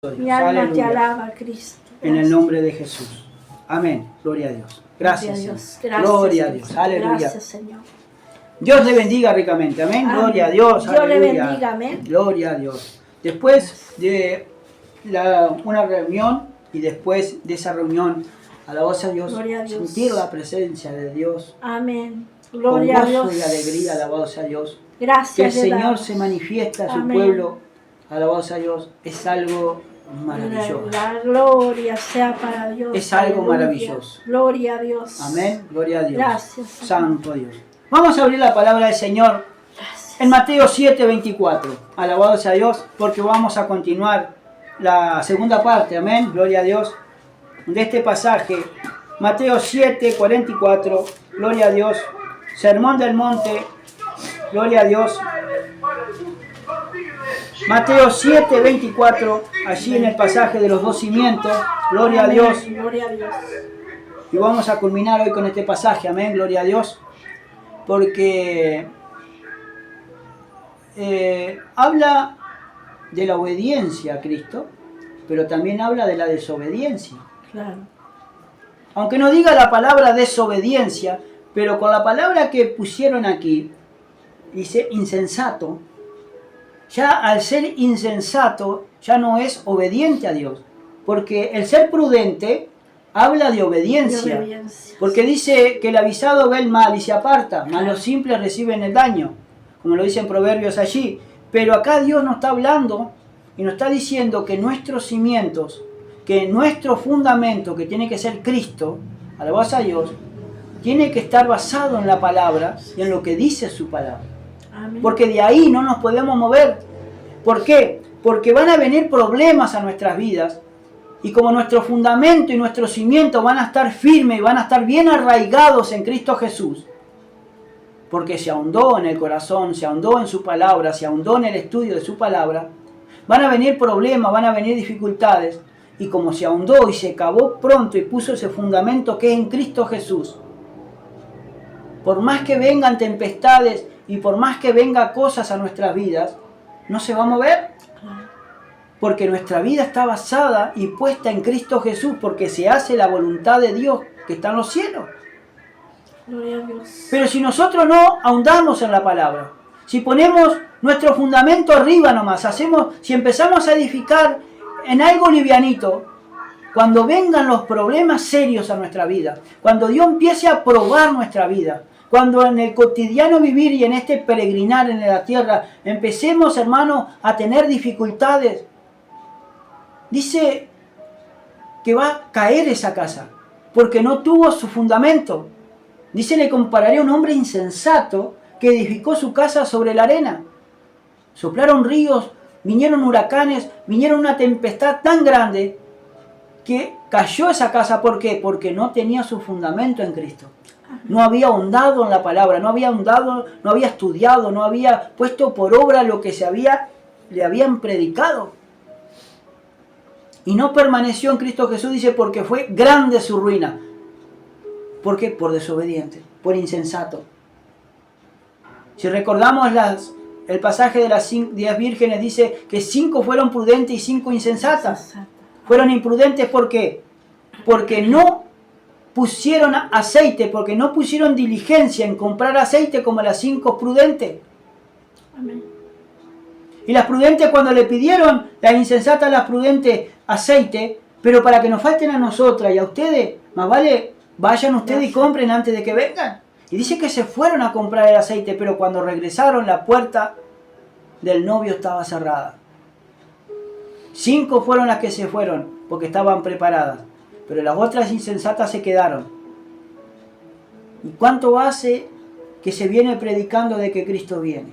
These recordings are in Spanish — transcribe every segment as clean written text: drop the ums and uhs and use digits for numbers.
Mi alma te alaba, Cristo. En el nombre de Jesús. Amén. Gloria a Dios. Gracias, Gloria a Dios. Señor. Gracias, Gloria a Dios. Cristo. Aleluya. Gracias, Señor. Dios le bendiga ricamente. Amén. Amén. Gloria a Dios. Dios le Aleluya. bendiga. Amén. Gloria a Dios. Después de una reunión y después de esa reunión, alabanza a Dios, Gloria a Dios. sentir la presencia de Dios. Amén. Con Gloria a gozo Dios. y alegría, alabanza a Dios. Gracias. Que el le Señor damos. se manifiesta a su Amén. pueblo, alabanza a Dios, es algo maravilloso. La gloria sea para Dios. Es algo Aleluya. maravilloso. Gloria a Dios. Amén, gloria a Dios. Gracias, Señor. Santo Dios. Vamos a abrir la palabra del Señor Gracias. en Mateo 7:24. Alabado sea Dios, porque vamos a continuar la segunda parte, amén, gloria a Dios, de este pasaje. Mateo 7:44, gloria a Dios. Sermón del Monte, gloria a Dios. Mateo 7:24, allí en el pasaje de los dos cimientos, gloria a Amén. Dios. Gloria a Dios. Y vamos a culminar hoy con este pasaje, amén, gloria a Dios, porque habla de la obediencia a Cristo, pero también habla de la desobediencia. Claro. Aunque no diga la palabra desobediencia, pero con la palabra que pusieron aquí, dice insensato, ya al ser insensato ya no es obediente a Dios, porque el ser prudente habla de obediencia, De obediencia. porque dice que el avisado ve el mal y se aparta, mas los simples reciben el daño, como lo dicen Proverbios allí. Pero acá Dios nos está hablando y nos está diciendo que nuestros cimientos, que nuestro fundamento, que tiene que ser Cristo, alabanza a Dios, tiene que estar basado en la palabra y en lo que dice su palabra. Amén. Porque de ahí no nos podemos mover. ¿Por qué? Porque van a venir problemas a nuestras vidas. Y como nuestro fundamento y nuestro cimiento van a estar firmes y van a estar bien arraigados en Cristo Jesús, porque se ahondó en el corazón, se ahondó en su palabra, se ahondó en el estudio de su palabra, van a venir problemas, van a venir dificultades. Y como se ahondó y se cavó pronto y puso ese fundamento que es en Cristo Jesús, por más que vengan tempestades y por más que vengan cosas a nuestras vidas, no se va a mover. Porque nuestra vida está basada y puesta en Cristo Jesús, porque se hace la voluntad de Dios que está en los cielos. Gloria a Dios. Pero si nosotros no ahondamos en la palabra, si ponemos nuestro fundamento arriba nomás, si empezamos a edificar en algo livianito, cuando vengan los problemas serios a nuestra vida, cuando Dios empiece a probar nuestra vida, cuando en el cotidiano vivir y en este peregrinar en la tierra empecemos, hermanos, a tener dificultades, dice que va a caer esa casa, porque no tuvo su fundamento. Dice, le compararé a un hombre insensato que edificó su casa sobre la arena. Soplaron ríos, vinieron huracanes, vinieron una tempestad tan grande que cayó esa casa. ¿Por qué? Porque no tenía su fundamento en Cristo. No había ahondado en la palabra, no había ahondado, no había estudiado, no había puesto por obra lo que le habían predicado. Y no permaneció en Cristo Jesús, dice, porque fue grande su ruina. ¿Por qué? Por desobediente, por insensato. Si recordamos el pasaje de las 10 vírgenes, dice que 5 fueron prudentes y 5 insensatas. Fueron imprudentes, ¿por qué? Porque no pusieron aceite, porque no pusieron diligencia en comprar aceite como las 5 prudentes. Amén. Y las prudentes, cuando le pidieron, las insensatas a las prudentes, aceite, pero para que nos falten a nosotras y a ustedes, más vale vayan ustedes y compren antes de que vengan. Y dice que se fueron a comprar el aceite, pero cuando regresaron la puerta del novio estaba cerrada. 5 fueron las que se fueron porque estaban preparadas, pero las otras insensatas se quedaron. ¿Y cuánto hace que se viene predicando de que Cristo viene?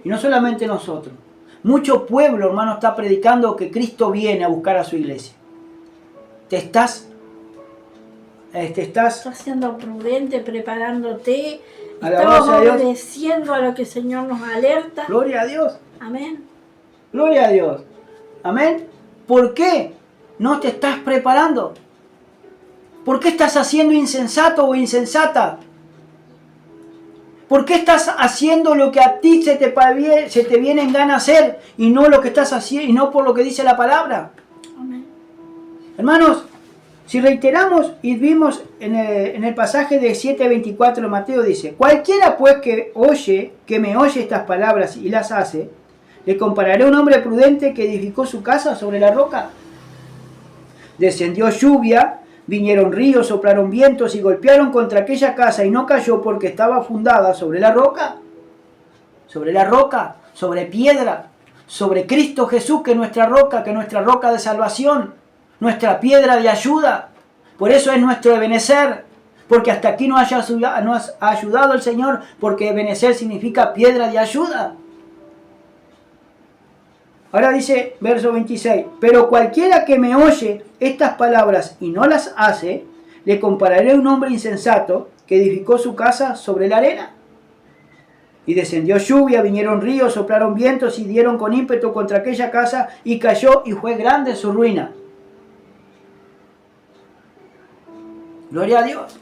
Y no solamente nosotros. Mucho pueblo, hermano, está predicando que Cristo viene a buscar a su iglesia. Estás siendo prudente, preparándote. Alabado Estamos sea Dios. obedeciendo a lo que el Señor nos alerta. Gloria a Dios. Amén. Gloria a Dios. Amén. ¿Por qué no te estás preparando? ¿Por qué estás haciendo insensato o insensata? ¿Por qué estás haciendo lo que a ti se te viene en gana hacer y no lo que estás haciendo y no por lo que dice la palabra? Amén. Hermanos, si reiteramos y vimos en el pasaje de 7:24 de Mateo, dice: cualquiera pues que me oye estas palabras y las hace, le compararé a un hombre prudente que edificó su casa sobre la roca. Descendió lluvia, vinieron ríos, soplaron vientos y golpearon contra aquella casa y no cayó porque estaba fundada sobre la roca. Sobre la roca, sobre piedra, sobre Cristo Jesús, que es nuestra roca de salvación, nuestra piedra de ayuda. Por eso es nuestro Ebenezer, porque hasta aquí nos ha ayudado el Señor, porque Ebenezer significa piedra de ayuda. Ahora dice, verso 26, pero cualquiera que me oye estas palabras y no las hace, le compararé a un hombre insensato que edificó su casa sobre la arena. Y descendió lluvia, vinieron ríos, soplaron vientos y dieron con ímpetu contra aquella casa y cayó y fue grande su ruina. Gloria a Dios.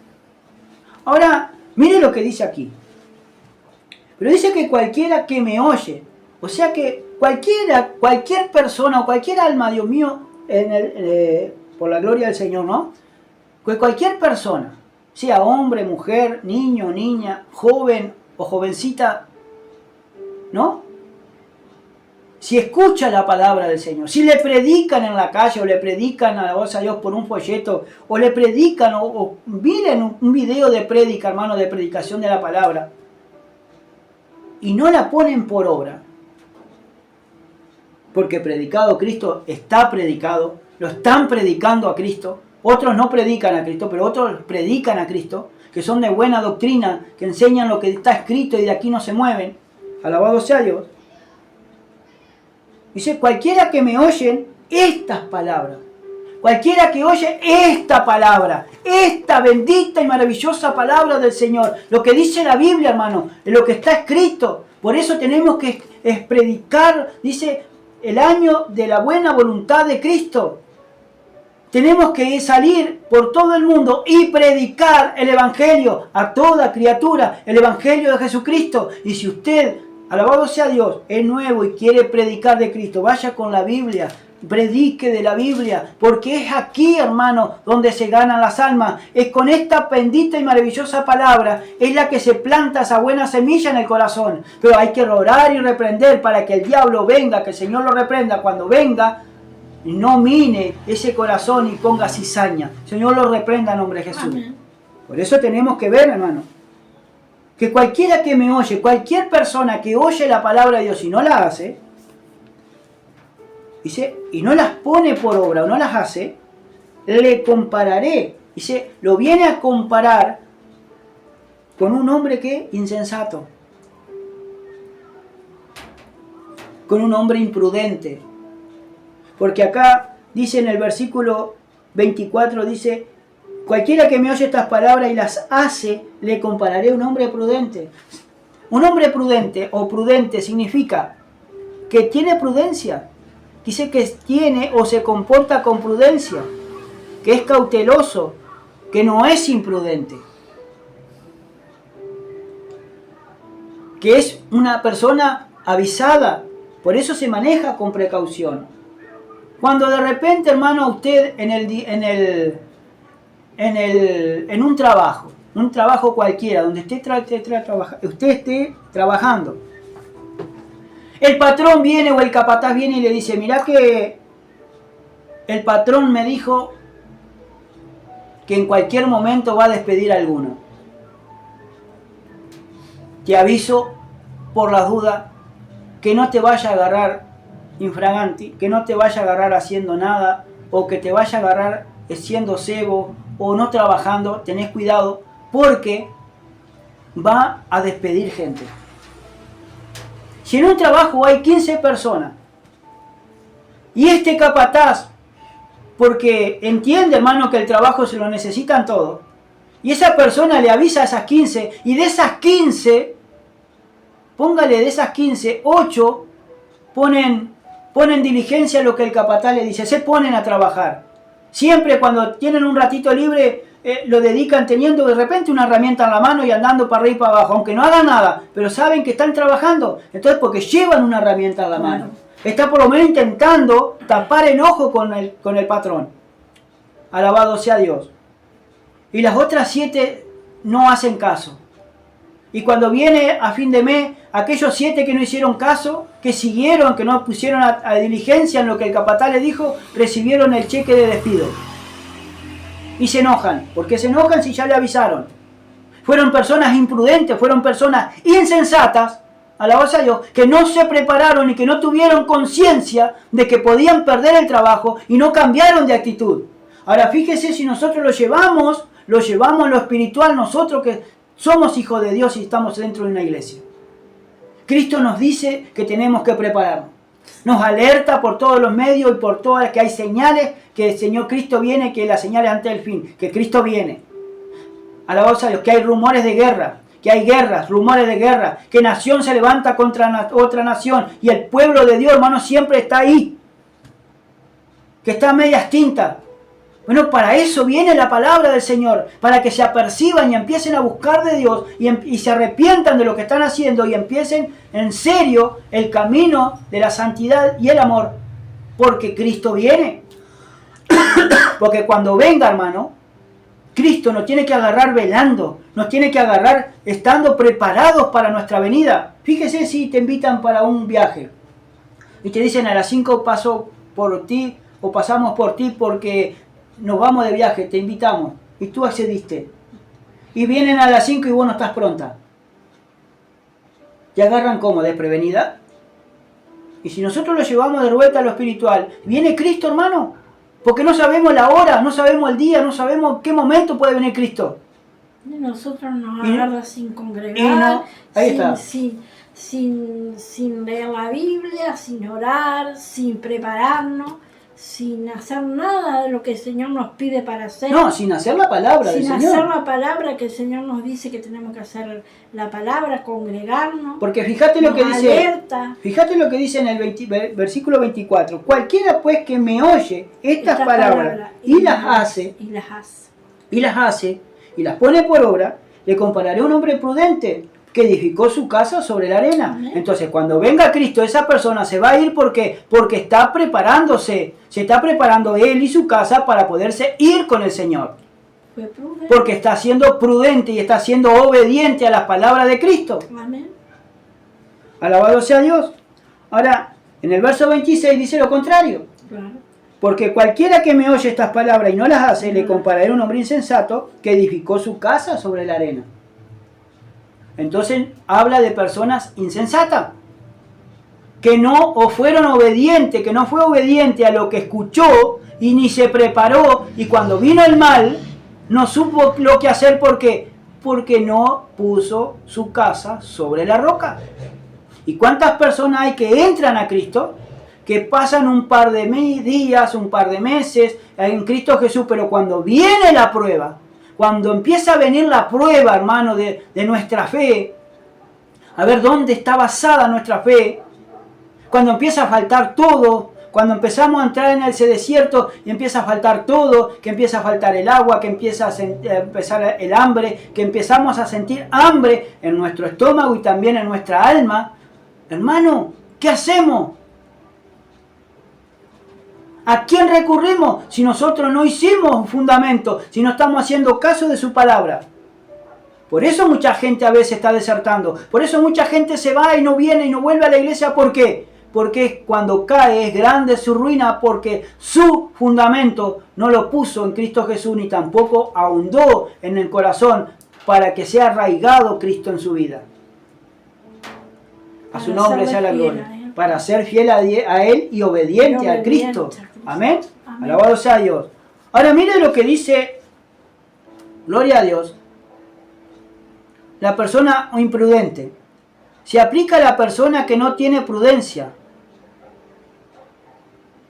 Ahora, mire lo que dice aquí. Pero dice que cualquiera que me oye, o sea que cualquier persona o cualquier alma, Dios mío, por la gloria del Señor, ¿no? Que cualquier persona, sea hombre, mujer, niño, niña, joven o jovencita, ¿no? Si escucha la palabra del Señor, si le predican en la calle o le predican a la voz a Dios por un folleto, o le predican o miren un video de prédica, hermano, de predicación de la palabra, y no la ponen por obra, porque predicado Cristo está predicado, lo están predicando a Cristo, otros no predican a Cristo, pero otros predican a Cristo, que son de buena doctrina, que enseñan lo que está escrito y de aquí no se mueven, alabado sea Dios. Dice, cualquiera que me oyen estas palabras, cualquiera que oye esta palabra, esta bendita y maravillosa palabra del Señor, lo que dice la Biblia, hermano, lo que está escrito, por eso tenemos que predicar, dice, el año de la buena voluntad de Cristo. Tenemos que salir por todo el mundo y predicar el Evangelio a toda criatura, el Evangelio de Jesucristo. Y si usted, alabado sea Dios, es nuevo y quiere predicar de Cristo, vaya con la Biblia, predique de la Biblia, porque es aquí, hermano, donde se ganan las almas. Es con esta bendita y maravillosa palabra, es la que se planta esa buena semilla en el corazón. Pero hay que orar y reprender para que el diablo venga, que el Señor lo reprenda cuando venga, y no mine ese corazón y ponga cizaña. Señor lo reprenda en nombre de Jesús. Amén. Por eso tenemos que ver, hermano, que cualquiera que me oye, cualquier persona que oye la palabra de Dios y no la hace, dice, y no las pone por obra o no las hace, le compararé. Dice, lo viene a comparar con un hombre que insensato, con un hombre imprudente. Porque acá dice en el versículo 24, dice, cualquiera que me oye estas palabras y las hace, le compararé a un hombre prudente. Un hombre prudente o prudente significa que tiene prudencia. Dice que tiene o se comporta con prudencia, que es cauteloso, que no es imprudente. Que es una persona avisada, por eso se maneja con precaución. Cuando de repente, hermano, usted en un trabajo cualquiera, donde usted esté trabajando, el patrón viene o el capataz viene y le dice, mirá que el patrón me dijo que en cualquier momento va a despedir a alguno. Te aviso por las dudas que no te vaya a agarrar infraganti, que no te vaya a agarrar haciendo nada, o que te vaya a agarrar siendo cebo o no trabajando. Tenés cuidado porque va a despedir gente. Si en un trabajo hay 15 personas y este capataz, porque entiende, hermano, que el trabajo se lo necesitan todos, y esa persona le avisa a esas 15, y de esas 15, póngale de esas 15, 8 ponen diligencia a lo que el capataz le dice, se ponen a trabajar. Siempre cuando tienen un ratito libre, lo dedican teniendo de repente una herramienta en la mano y andando para arriba y para abajo, aunque no hagan nada, pero saben que están trabajando, entonces porque llevan una herramienta en la mano. Está por lo menos intentando tapar el ojo con el patrón. Alabado sea Dios. Y las otras 7 no hacen caso. Y cuando viene a fin de mes, aquellos 7 que no hicieron caso, que siguieron, que no pusieron a diligencia en lo que el capataz le dijo, recibieron el cheque de despido. Y se enojan. ¿Por qué se enojan si ya le avisaron? Fueron personas imprudentes, fueron personas insensatas, alabados a Dios, que no se prepararon y que no tuvieron conciencia de que podían perder el trabajo y no cambiaron de actitud. Ahora fíjese si nosotros lo llevamos a lo espiritual, nosotros que somos hijos de Dios y estamos dentro de una iglesia. Cristo nos dice que tenemos que prepararnos. Nos alerta por todos los medios y por todas que hay señales, que el Señor Cristo viene, que las señales antes del fin, que Cristo viene. Alabados a Dios, que hay rumores de guerra, que hay guerras, rumores de guerra, que nación se levanta contra otra nación y el pueblo de Dios, hermano, siempre está ahí, que está a medias tintas. Bueno, para eso viene la palabra del Señor, para que se aperciban y empiecen a buscar de Dios y se arrepientan de lo que están haciendo y empiecen en serio el camino de la santidad y el amor, porque Cristo viene. Porque cuando venga, hermano, Cristo nos tiene que agarrar velando, nos tiene que agarrar estando preparados para nuestra venida. Fíjese si te invitan para un viaje y te dicen a las 5 paso por ti o pasamos por ti porque nos vamos de viaje, te invitamos y tú accediste. Y vienen a las 5 y vos no estás pronta. ¿Te agarran como desprevenida? Y si nosotros lo llevamos de vuelta a lo espiritual, viene Cristo, hermano. Porque no sabemos la hora, no sabemos el día, no sabemos qué momento puede venir Cristo. Y nosotros nos agarra sin congregar, sin leer la Biblia, sin orar, sin prepararnos, sin hacer nada de lo que el Señor nos pide para hacer. No, sin hacer la palabra del Señor. Sin hacer la palabra que el Señor nos dice que tenemos que hacer la palabra, congregarnos. Porque fíjate lo que dice. Alerta. Fíjate lo que dice en el versículo 24. Cualquiera pues que me oye estas palabras y las hace y las pone por obra, le compararé a un hombre prudente que edificó su casa sobre la arena. Amén. Entonces, cuando venga Cristo, esa persona se va a ir porque está preparándose, se está preparando él y su casa para poderse ir con el Señor. Porque está siendo prudente y está siendo obediente a las palabras de Cristo. Amén. Alabado sea Dios. Ahora, en el verso 26 dice lo contrario. Claro. Porque cualquiera que me oye estas palabras y no las hace, le compararé a un hombre insensato que edificó su casa sobre la arena. Entonces habla de personas insensatas, que no o fueron obedientes, que no fue obediente a lo que escuchó y ni se preparó, y cuando vino el mal no supo lo que hacer. Porque no puso su casa sobre la roca. ¿Y cuántas personas hay que entran a Cristo, que pasan un par de días, un par de meses en Cristo Jesús, pero cuando viene la prueba, cuando empieza a venir la prueba, hermano, de nuestra fe, a ver dónde está basada nuestra fe, cuando empieza a faltar todo, cuando empezamos a entrar en ese desierto y empieza a faltar todo, que empieza a faltar el agua, que empieza a empezar el hambre, que empezamos a sentir hambre en nuestro estómago y también en nuestra alma, hermano, ¿qué hacemos? ¿A quién recurrimos si nosotros no hicimos un fundamento, si no estamos haciendo caso de su palabra? Por eso mucha gente a veces está desertando. Por eso mucha gente se va y no viene y no vuelve a la iglesia. ¿Por qué? Porque cuando cae es grande su ruina, porque su fundamento no lo puso en Cristo Jesús ni tampoco ahondó en el corazón para que sea arraigado Cristo en su vida. A su nombre sea la gloria. Para ser fiel a Él y obediente a Cristo. Amén. Alabado sea Dios. Ahora mire lo que dice, gloria a Dios, la persona imprudente. Se aplica a la persona que no tiene prudencia,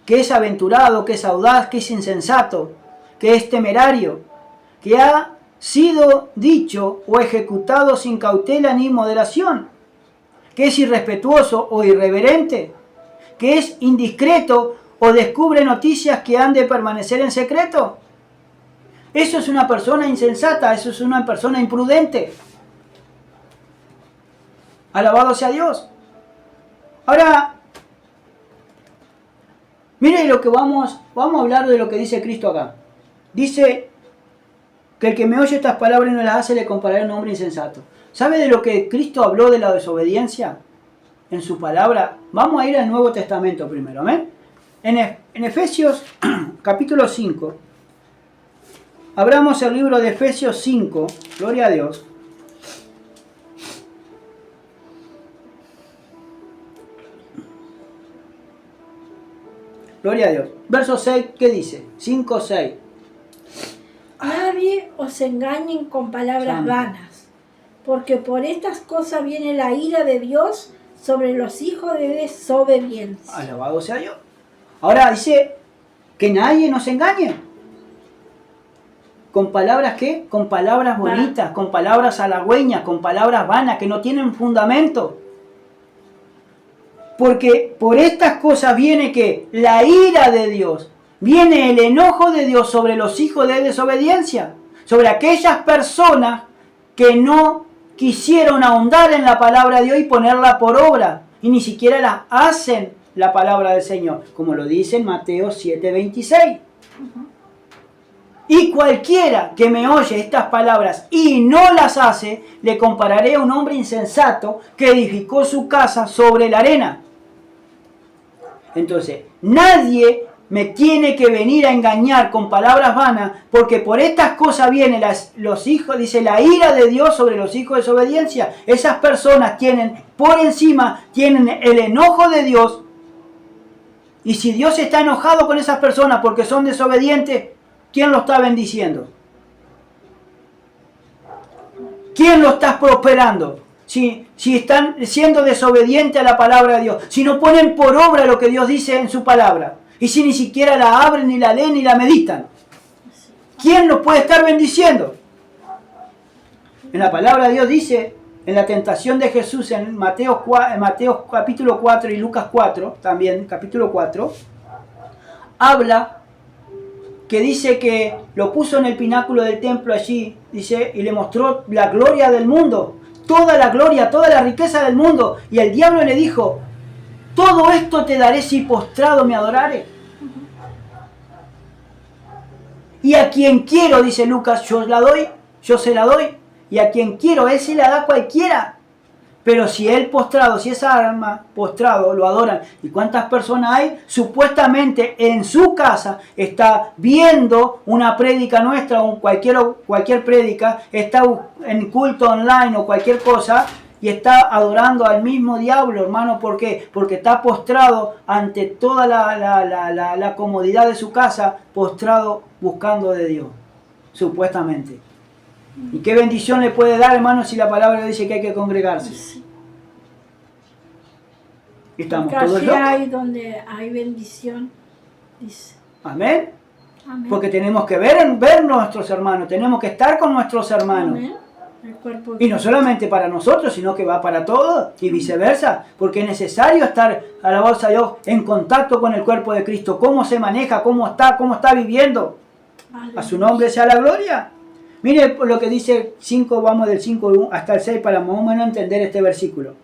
que es aventurado, que es audaz, que es insensato, que es temerario, que ha sido dicho o ejecutado sin cautela ni moderación, que es irrespetuoso o irreverente, que es indiscreto o descubre noticias que han de permanecer en secreto. Eso es una persona insensata, eso es una persona imprudente. Alabado sea Dios. Ahora, Mire lo que vamos a hablar de lo que dice Cristo acá. Dice que el que me oye estas palabras y no las hace le compararé a un hombre insensato. ¿Sabe de lo que Cristo habló de la desobediencia en su palabra? Vamos a ir al Nuevo Testamento primero, ¿amén? En Efesios capítulo 5, abramos el libro de Efesios 5, gloria a Dios. Gloria a Dios. Verso 6, ¿qué dice? 5, 6. Nadie os engañen con palabras vanas, porque por estas cosas viene la ira de Dios sobre los hijos de desobediencia. Alabado sea Dios. Ahora dice que nadie nos engañe. ¿Con palabras qué? Con palabras bonitas, con palabras halagüeñas, con palabras vanas que no tienen fundamento. Porque por estas cosas viene que la ira de Dios, viene el enojo de Dios sobre los hijos de desobediencia, sobre aquellas personas que no quisieron ahondar en la palabra de Dios y ponerla por obra, y ni siquiera la hacen la palabra del Señor, como lo dice en Mateo 7:26. Y cualquiera que me oye estas palabras y no las hace, le compararé a un hombre insensato que edificó su casa sobre la arena. Entonces, nadie me tiene que venir a engañar con palabras vanas, porque por estas cosas vienen los hijos, dice, la ira de Dios sobre los hijos de desobediencia. Esas personas tienen, por encima, tienen el enojo de Dios. Y si Dios está enojado con esas personas porque son desobedientes, ¿quién lo está bendiciendo? ¿Quién lo está prosperando? Si están siendo desobedientes a la palabra de Dios, si no ponen por obra lo que Dios dice en su palabra, y si ni siquiera la abren, ni la leen, ni la meditan, ¿quién los puede estar bendiciendo? En la palabra de Dios dice, en la tentación de Jesús, en Mateo capítulo 4 y Lucas 4, también capítulo 4, habla que dice que lo puso en el pináculo del templo allí, dice, y le mostró la gloria del mundo, toda la gloria, toda la riqueza del mundo. Y el diablo le dijo, todo esto te daré si postrado me adorare. Y a quien quiero, dice Lucas, yo se la doy. Y a quien quiero, él se la da a cualquiera. Pero si él postrado, si esa alma postrado lo adoran, ¿y cuántas personas hay? Supuestamente en su casa está viendo una prédica nuestra, o cualquier prédica, está en culto online o cualquier cosa, y está adorando al mismo diablo, hermano. ¿Por qué? Porque está postrado ante toda la comodidad de su casa, postrado buscando de Dios, supuestamente. ¿Y qué bendición le puede dar, hermano, si la palabra dice que hay que congregarse? Sí. Estamos Porque todos así locos. hay donde hay bendición, dice. Amén. Amén. Porque tenemos que ver nuestros hermanos, tenemos que estar con nuestros hermanos. Amén. El cuerpo Y no solamente para nosotros, sino que va para todos y viceversa. Porque es necesario estar, alabados a Dios, en contacto con el cuerpo de Cristo. Cómo se maneja, cómo está viviendo. A su nombre sea la gloria. Mire lo que dice 5, vamos del 5 hasta el 6 para más o menos entender este versículo.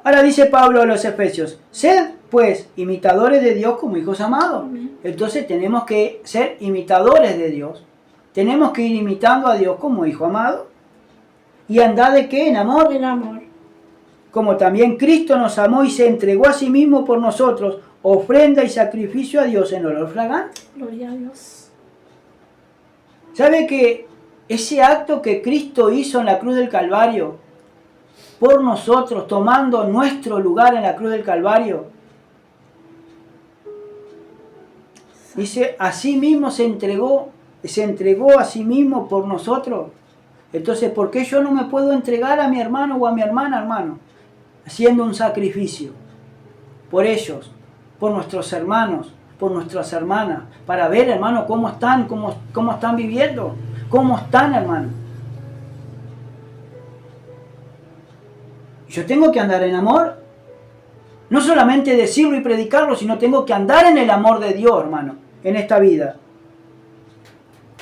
Ahora dice Pablo a los Efesios, sed pues imitadores de Dios como hijos amados. Entonces tenemos que ser imitadores de Dios. Tenemos que ir imitando a Dios como hijo amado. ¿Y andar de qué? En amor. En amor. Como también Cristo nos amó y se entregó a sí mismo por nosotros, ofrenda y sacrificio a Dios en olor fragante. Gloria a Dios. ¿Sabe que ese acto que Cristo hizo en la cruz del Calvario por nosotros, tomando nuestro lugar en la cruz del Calvario, dice, a sí mismo se entregó a sí mismo por nosotros? Entonces, ¿por qué yo no me puedo entregar a mi hermano o a mi hermana, hermano? Haciendo un sacrificio por ellos, por nuestros hermanos, por nuestras hermanas, para ver, hermano, cómo están viviendo, cómo están, hermano. Yo tengo que andar en amor, no solamente decirlo y predicarlo, sino tengo que andar en el amor de Dios, hermano, en esta vida.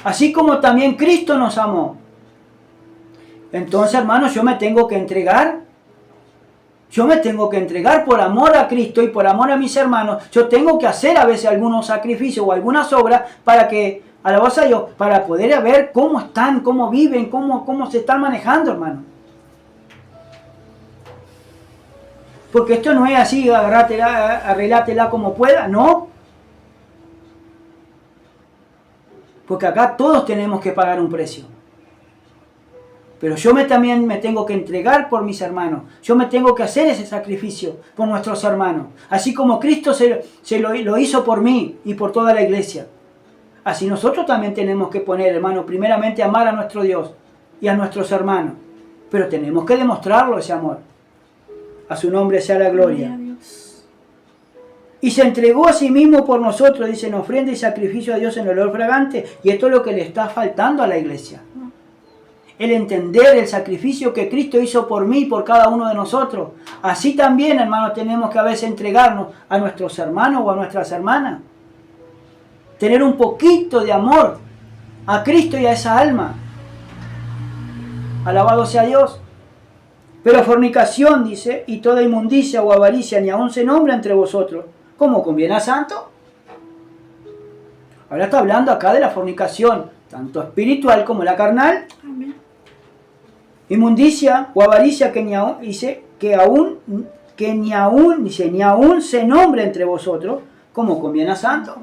Así como también Cristo nos amó. Entonces, hermano, yo me tengo que entregar. Yo me tengo que entregar por amor a Cristo y por amor a mis hermanos. Yo tengo que hacer a veces algunos sacrificios o algunas obras para que, alabanza a Dios, para poder ver cómo están, cómo viven, cómo se están manejando, hermano. Porque esto no es así, arreglátela como pueda, no. Porque acá todos tenemos que pagar un precio. Pero yo también me tengo que entregar por mis hermanos. Yo me tengo que hacer ese sacrificio por nuestros hermanos. Así como Cristo lo hizo por mí y por toda la iglesia. Así nosotros también tenemos que poner, hermano, primeramente amar a nuestro Dios y a nuestros hermanos. Pero tenemos que demostrarlo ese amor. A su nombre sea la gloria. Y se entregó a sí mismo por nosotros, dice, en ofrenda y sacrificio a Dios en olor fragante. Y esto es lo que le está faltando a la iglesia. El entender el sacrificio que Cristo hizo por mí y por cada uno de nosotros. Así también, hermanos, tenemos que a veces entregarnos a nuestros hermanos o a nuestras hermanas. Tener un poquito de amor a Cristo y a esa alma. Alabado sea Dios. Pero fornicación, dice, y toda inmundicia o avaricia ni aun se nombra entre vosotros, como conviene a santo. Ahora está hablando acá de la fornicación, tanto espiritual como la carnal. Amén. Inmundicia o avaricia que ni aún se nombre entre vosotros, como conviene a santo.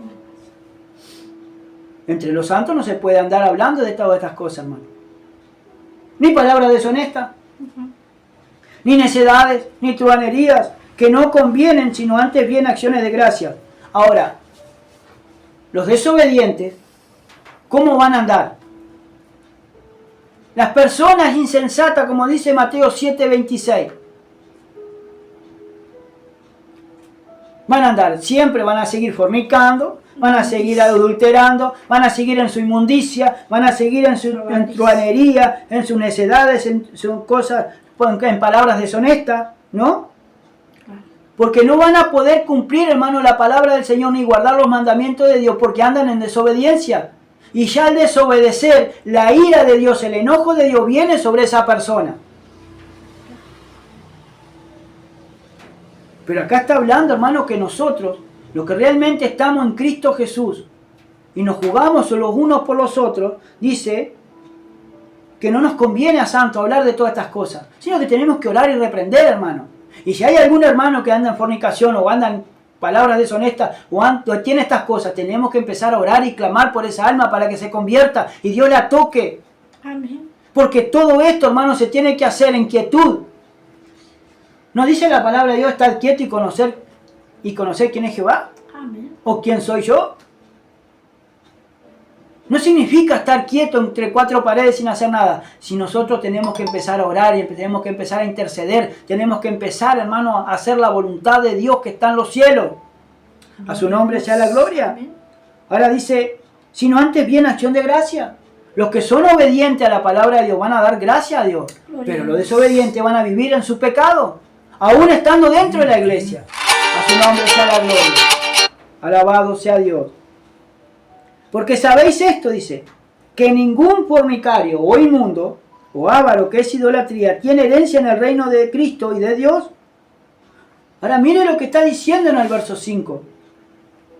Entre los santos no se puede andar hablando de todas estas cosas, hermano. Ni palabras deshonestas, ni necedades, ni truhanerías, que no convienen, sino antes bien acciones de gracia. Ahora, los desobedientes, ¿cómo van a andar? Las personas insensatas, como dice Mateo 7:26, van a andar, siempre van a seguir fornicando, van a seguir adulterando, van a seguir en su inmundicia, van a seguir en su truhanería, en sus necedades, en sus cosas, en palabras deshonestas, ¿no? Porque no van a poder cumplir, hermano, la palabra del Señor ni guardar los mandamientos de Dios porque andan en desobediencia. Y ya al desobedecer, la ira de Dios, el enojo de Dios viene sobre esa persona. Pero acá está hablando, hermano, que nosotros, los que realmente estamos en Cristo Jesús, y nos jugamos los unos por los otros, dice que no nos conviene a santo hablar de todas estas cosas, sino que tenemos que orar y reprender, hermano. Y si hay algún hermano que anda en fornicación o anda en palabras deshonestas o tiene estas cosas, tenemos que empezar a orar y clamar por esa alma para que se convierta y Dios la toque. Amén. Porque todo esto, hermano, se tiene que hacer en quietud. ¿No dice la palabra de Dios estar quieto y conocer quién es Jehová? Amén. ¿O quién soy yo? No significa estar quieto entre cuatro paredes sin hacer nada. Si nosotros tenemos que empezar a orar y tenemos que empezar a interceder, tenemos que empezar, hermano, a hacer la voluntad de Dios que está en los cielos. A su nombre sea la gloria. Ahora dice, sino antes bien acción de gracia. Los que son obedientes a la palabra de Dios van a dar gracia a Dios. Pero los desobedientes van a vivir en su pecado, aún estando dentro de la iglesia. A su nombre sea la gloria. Alabado sea Dios. Porque sabéis esto, dice, que ningún fornicario o inmundo o avaro, que es idolatría, tiene herencia en el reino de Cristo y de Dios. Ahora mire lo que está diciendo en el verso 5.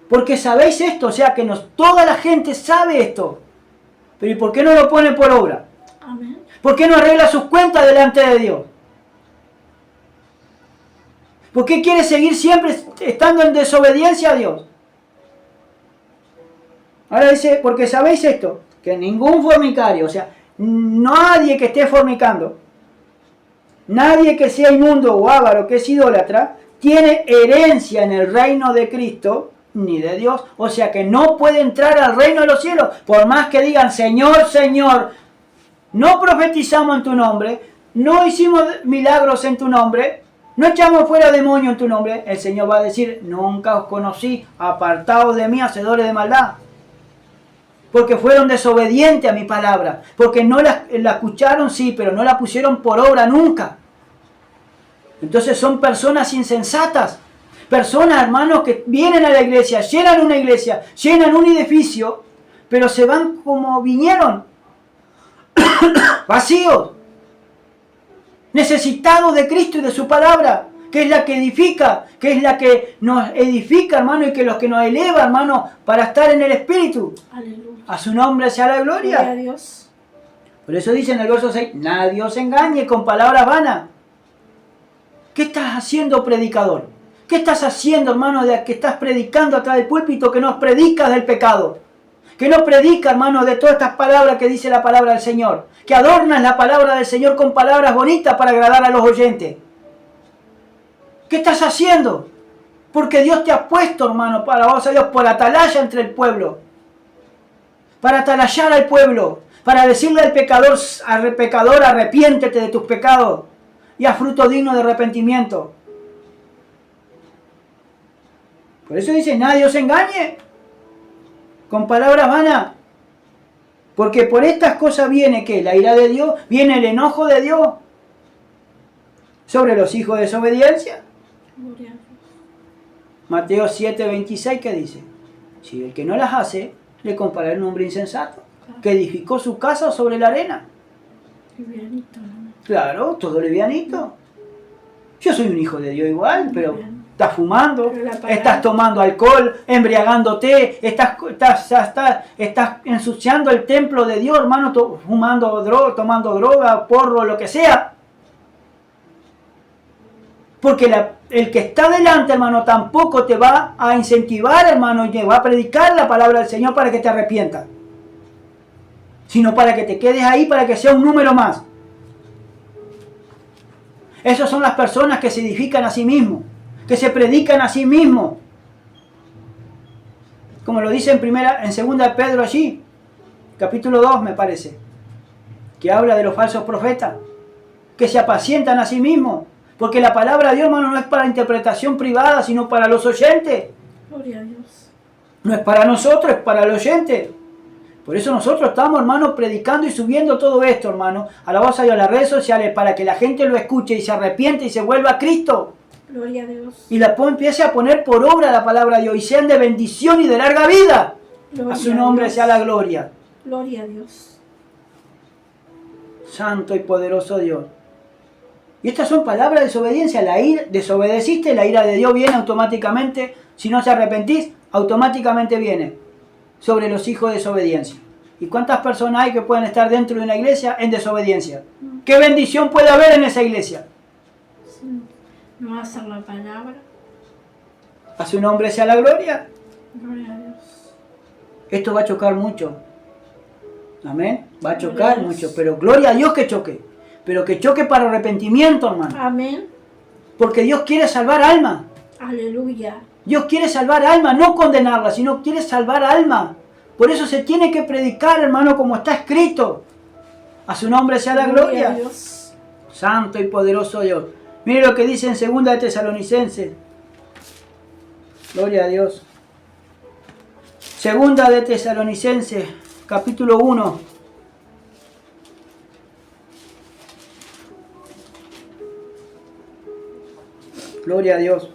Porque sabéis esto, o sea que toda la gente sabe esto. Pero ¿y por qué no lo pone por obra? Amén. ¿Por qué no arregla sus cuentas delante de Dios? ¿Por qué quiere seguir siempre estando en desobediencia a Dios? Ahora dice, porque sabéis esto, que ningún fornicario, o sea, nadie que esté fornicando, nadie que sea inmundo o avaro, que es idólatra, tiene herencia en el reino de Cristo ni de Dios. O sea que no puede entrar al reino de los cielos, por más que digan, Señor, Señor, no profetizamos en tu nombre, no hicimos milagros en tu nombre, no echamos fuera demonios en tu nombre. El Señor va a decir, nunca os conocí, apartaos de mí, hacedores de maldad. Porque fueron desobedientes a mi palabra. Porque no la escucharon, sí, pero no la pusieron por obra nunca. Entonces son personas insensatas. Personas, hermanos, que vienen a la iglesia, llenan una iglesia, llenan un edificio, pero se van como vinieron. Vacíos. Necesitados de Cristo y de su palabra. que es la que edifica, que es la que nos edifica, hermano, y que los que nos eleva, hermano, para estar en el Espíritu. Aleluya. A su nombre sea la Gloria a gloria. Dios. Por eso dice en el verso 6, nadie os engañe con palabras vanas. ¿Qué estás haciendo, predicador? ¿Qué estás haciendo, hermano, de que estás predicando atrás del púlpito, que no predicas del pecado? Que no predicas, hermano, de todas estas palabras que dice la palabra del Señor. Que adornas la palabra del Señor con palabras bonitas para agradar a los oyentes. ¿Qué estás haciendo? Porque Dios te ha puesto, hermano, para vos a Dios, por atalaya entre el pueblo. Para atalayar al pueblo. Para decirle al pecador, arrepiéntete de tus pecados. Y haz fruto digno de arrepentimiento. Por eso dice, nadie os engañe con palabras vanas. Porque por estas cosas viene, ¿qué? La ira de Dios, viene el enojo de Dios sobre los hijos de desobediencia. Gloria a Dios. Mateo 7:26, ¿qué dice? Si el que no las hace, le comparará un hombre insensato, que edificó su casa sobre la arena. Livianito, ¿no? Claro, todo livianito. Yo soy un hijo de Dios igual, pero estás fumando, estás tomando alcohol, embriagándote, estás ensuciando el templo de Dios, hermano, fumando droga, tomando droga, porro, lo que sea. Porque el que está delante, hermano, tampoco te va a incentivar, hermano, y te va a predicar la palabra del Señor para que te arrepientas. Sino para que te quedes ahí, para que sea un número más. Esas son las personas que se edifican a sí mismos, que se predican a sí mismos. Como lo dice en 2 Pedro allí, capítulo 2 me parece, que habla de los falsos profetas, que se apacientan a sí mismos. Porque la palabra de Dios, hermano, no es para interpretación privada, sino para los oyentes. Gloria a Dios. No es para nosotros, es para el oyente. Por eso nosotros estamos, hermano, predicando y subiendo todo esto, hermano, a la voz y a las redes sociales, para que la gente lo escuche y se arrepiente y se vuelva a Cristo. Gloria a Dios. Y empiece a poner por obra la palabra de Dios y sean de bendición y de larga vida. Gloria A su nombre Dios. sea la gloria. Gloria a Dios. Santo y poderoso Dios. Y estas son palabras de desobediencia. Desobedeciste, la ira de Dios viene automáticamente. Si no te arrepentís, automáticamente viene sobre los hijos de desobediencia. ¿Y cuántas personas hay que pueden estar dentro de una iglesia en desobediencia? ¿Qué bendición puede haber en esa iglesia? Sí. No hacer la palabra. A su nombre sea la gloria. Gloria a Dios. Esto va a chocar mucho. Amén. Va a chocar Gloria a Dios. mucho. Pero gloria a Dios que choque. Pero que choque para arrepentimiento, hermano. Amén. Porque Dios quiere salvar almas. Aleluya. Dios quiere salvar almas, no condenarlas, sino quiere salvar almas. Por eso se tiene que predicar, hermano, como está escrito. A su nombre sea la gloria. a Dios. Santo y poderoso Dios. Mire lo que dice en 2 de Tesalonicenses. Gloria a Dios. 2 de Tesalonicenses, capítulo 1. Gloria a Dios.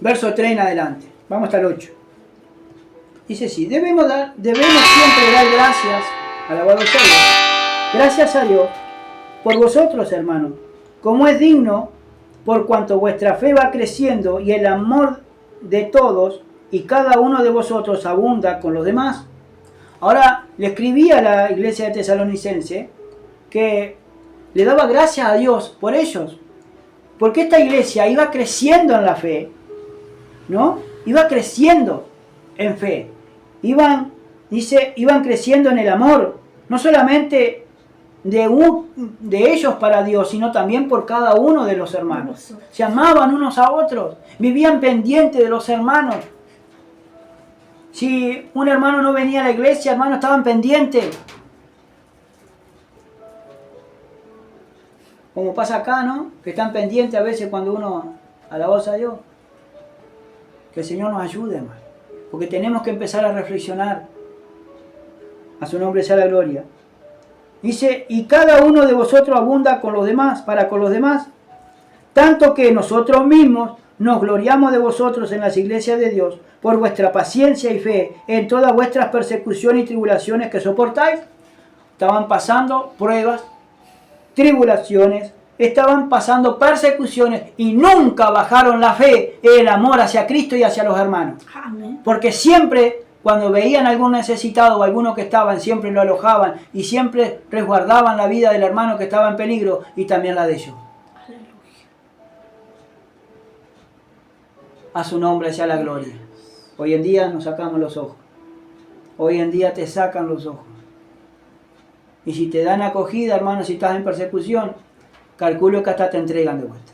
Verso 3 en adelante. Vamos hasta el 8. Dice así. Debemos siempre dar gracias. Alabado sea Dios. Gracias a Dios por vosotros, hermanos. Como es digno, por cuanto vuestra fe va creciendo y el amor de todos y cada uno de vosotros abunda con los demás. Ahora le escribí a la iglesia de Tesalonicense que le daba gracias a Dios por ellos, porque esta iglesia iba creciendo en la fe, ¿no? Iba creciendo en fe, iban creciendo en el amor, no solamente de ellos para Dios, sino también por cada uno de los hermanos. Se amaban unos a otros, vivían pendientes de los hermanos. Si un hermano no venía a la iglesia, hermanos, estaban pendientes. Como pasa acá, ¿no? Que están pendientes a veces cuando uno alaba a Dios. Que el Señor nos ayude, hermano. Porque tenemos que empezar a reflexionar. A su nombre sea la gloria. Dice, y cada uno de vosotros abunda con los demás, para con los demás, tanto que nosotros mismos nos gloriamos de vosotros en las iglesias de Dios, por vuestra paciencia y fe en todas vuestras persecuciones y tribulaciones que soportáis. Estaban pasando pruebas, tribulaciones, estaban pasando persecuciones y nunca bajaron la fe, el amor hacia Cristo y hacia los hermanos. Amén. Porque siempre, cuando veían a algún necesitado o alguno que estaban, siempre lo alojaban y siempre resguardaban la vida del hermano que estaba en peligro y también la de ellos. Aleluya. A su nombre sea la gloria. Hoy en día nos sacamos los ojos. Hoy en día te sacan los ojos. Y si te dan acogida, hermano, si estás en persecución, calculo que hasta te entregan de vuelta.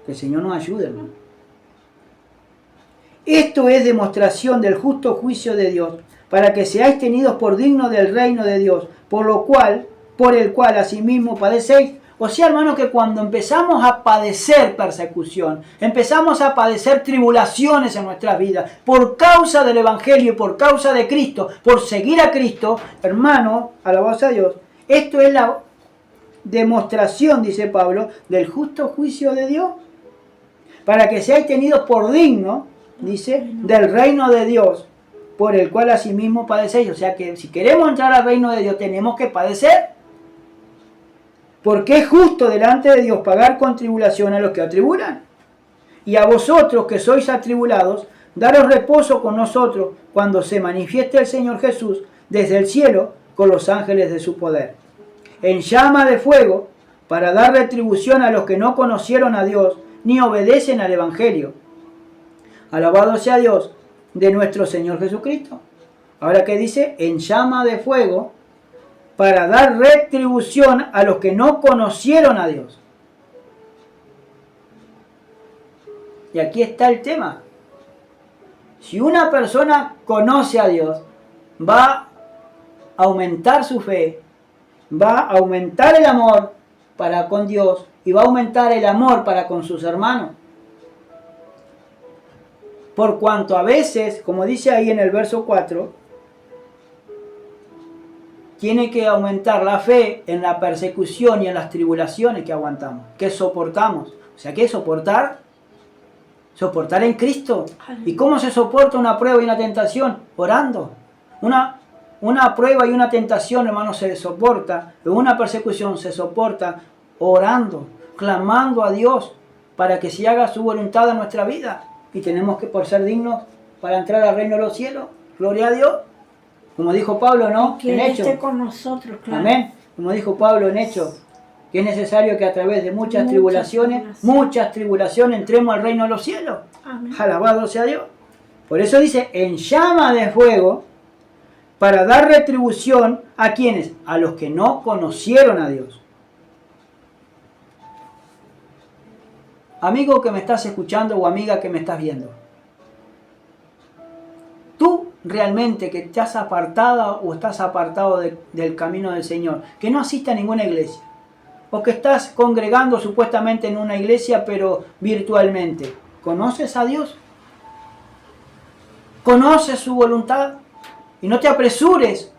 Que el Señor nos ayude, hermano. Esto es demostración del justo juicio de Dios, para que seáis tenidos por dignos del reino de Dios, por el cual asimismo padecéis. O sea, hermano, que cuando empezamos a padecer persecución, empezamos a padecer tribulaciones en nuestras vidas, por causa del Evangelio y por causa de Cristo, por seguir a Cristo, hermano, alabados a Dios, esto es la demostración, dice Pablo, del justo juicio de Dios, para que seáis tenidos por dignos, dice, del reino de Dios, por el cual asimismo padecéis. O sea que si queremos entrar al reino de Dios tenemos que padecer. Porque es justo delante de Dios pagar con tribulación a los que atribulan. Y a vosotros que sois atribulados, daros reposo con nosotros cuando se manifieste el Señor Jesús desde el cielo con los ángeles de su poder, en llama de fuego, para dar retribución a los que no conocieron a Dios ni obedecen al Evangelio. Alabado sea Dios de nuestro Señor Jesucristo. Ahora que dice, en llama de fuego, para dar retribución a los que no conocieron a Dios. Y aquí está el tema. Si una persona conoce a Dios, va a aumentar su fe, va a aumentar el amor para con Dios y va a aumentar el amor para con sus hermanos. Por cuanto a veces, como dice ahí en el verso 4, tiene que aumentar la fe en la persecución y en las tribulaciones que aguantamos, que soportamos. O sea, ¿qué es soportar? Soportar en Cristo. ¿Y cómo se soporta una prueba y una tentación? Orando. Una prueba y una tentación, hermano, se soporta. Una persecución se soporta orando, clamando a Dios para que se haga su voluntad en nuestra vida. Y tenemos que, por ser dignos, para entrar al reino de los cielos. Gloria a Dios. Como dijo Pablo, ¿no? Que en Él esté Hechos. con nosotros, claro. Amén. Como dijo Pablo en Hechos, que es necesario que a través de muchas tribulaciones entremos al reino de los cielos. Amén. Alabado sea Dios. Por eso dice, en llama de fuego, para dar retribución a quienes, a los que no conocieron a Dios. Amigo que me estás escuchando o amiga que me estás viendo, tú realmente que estás apartada o estás apartado del camino del Señor, que no asiste a ninguna iglesia, o que estás congregando supuestamente en una iglesia pero virtualmente, ¿conoces a Dios? ¿Conoces su voluntad? Y no te apresures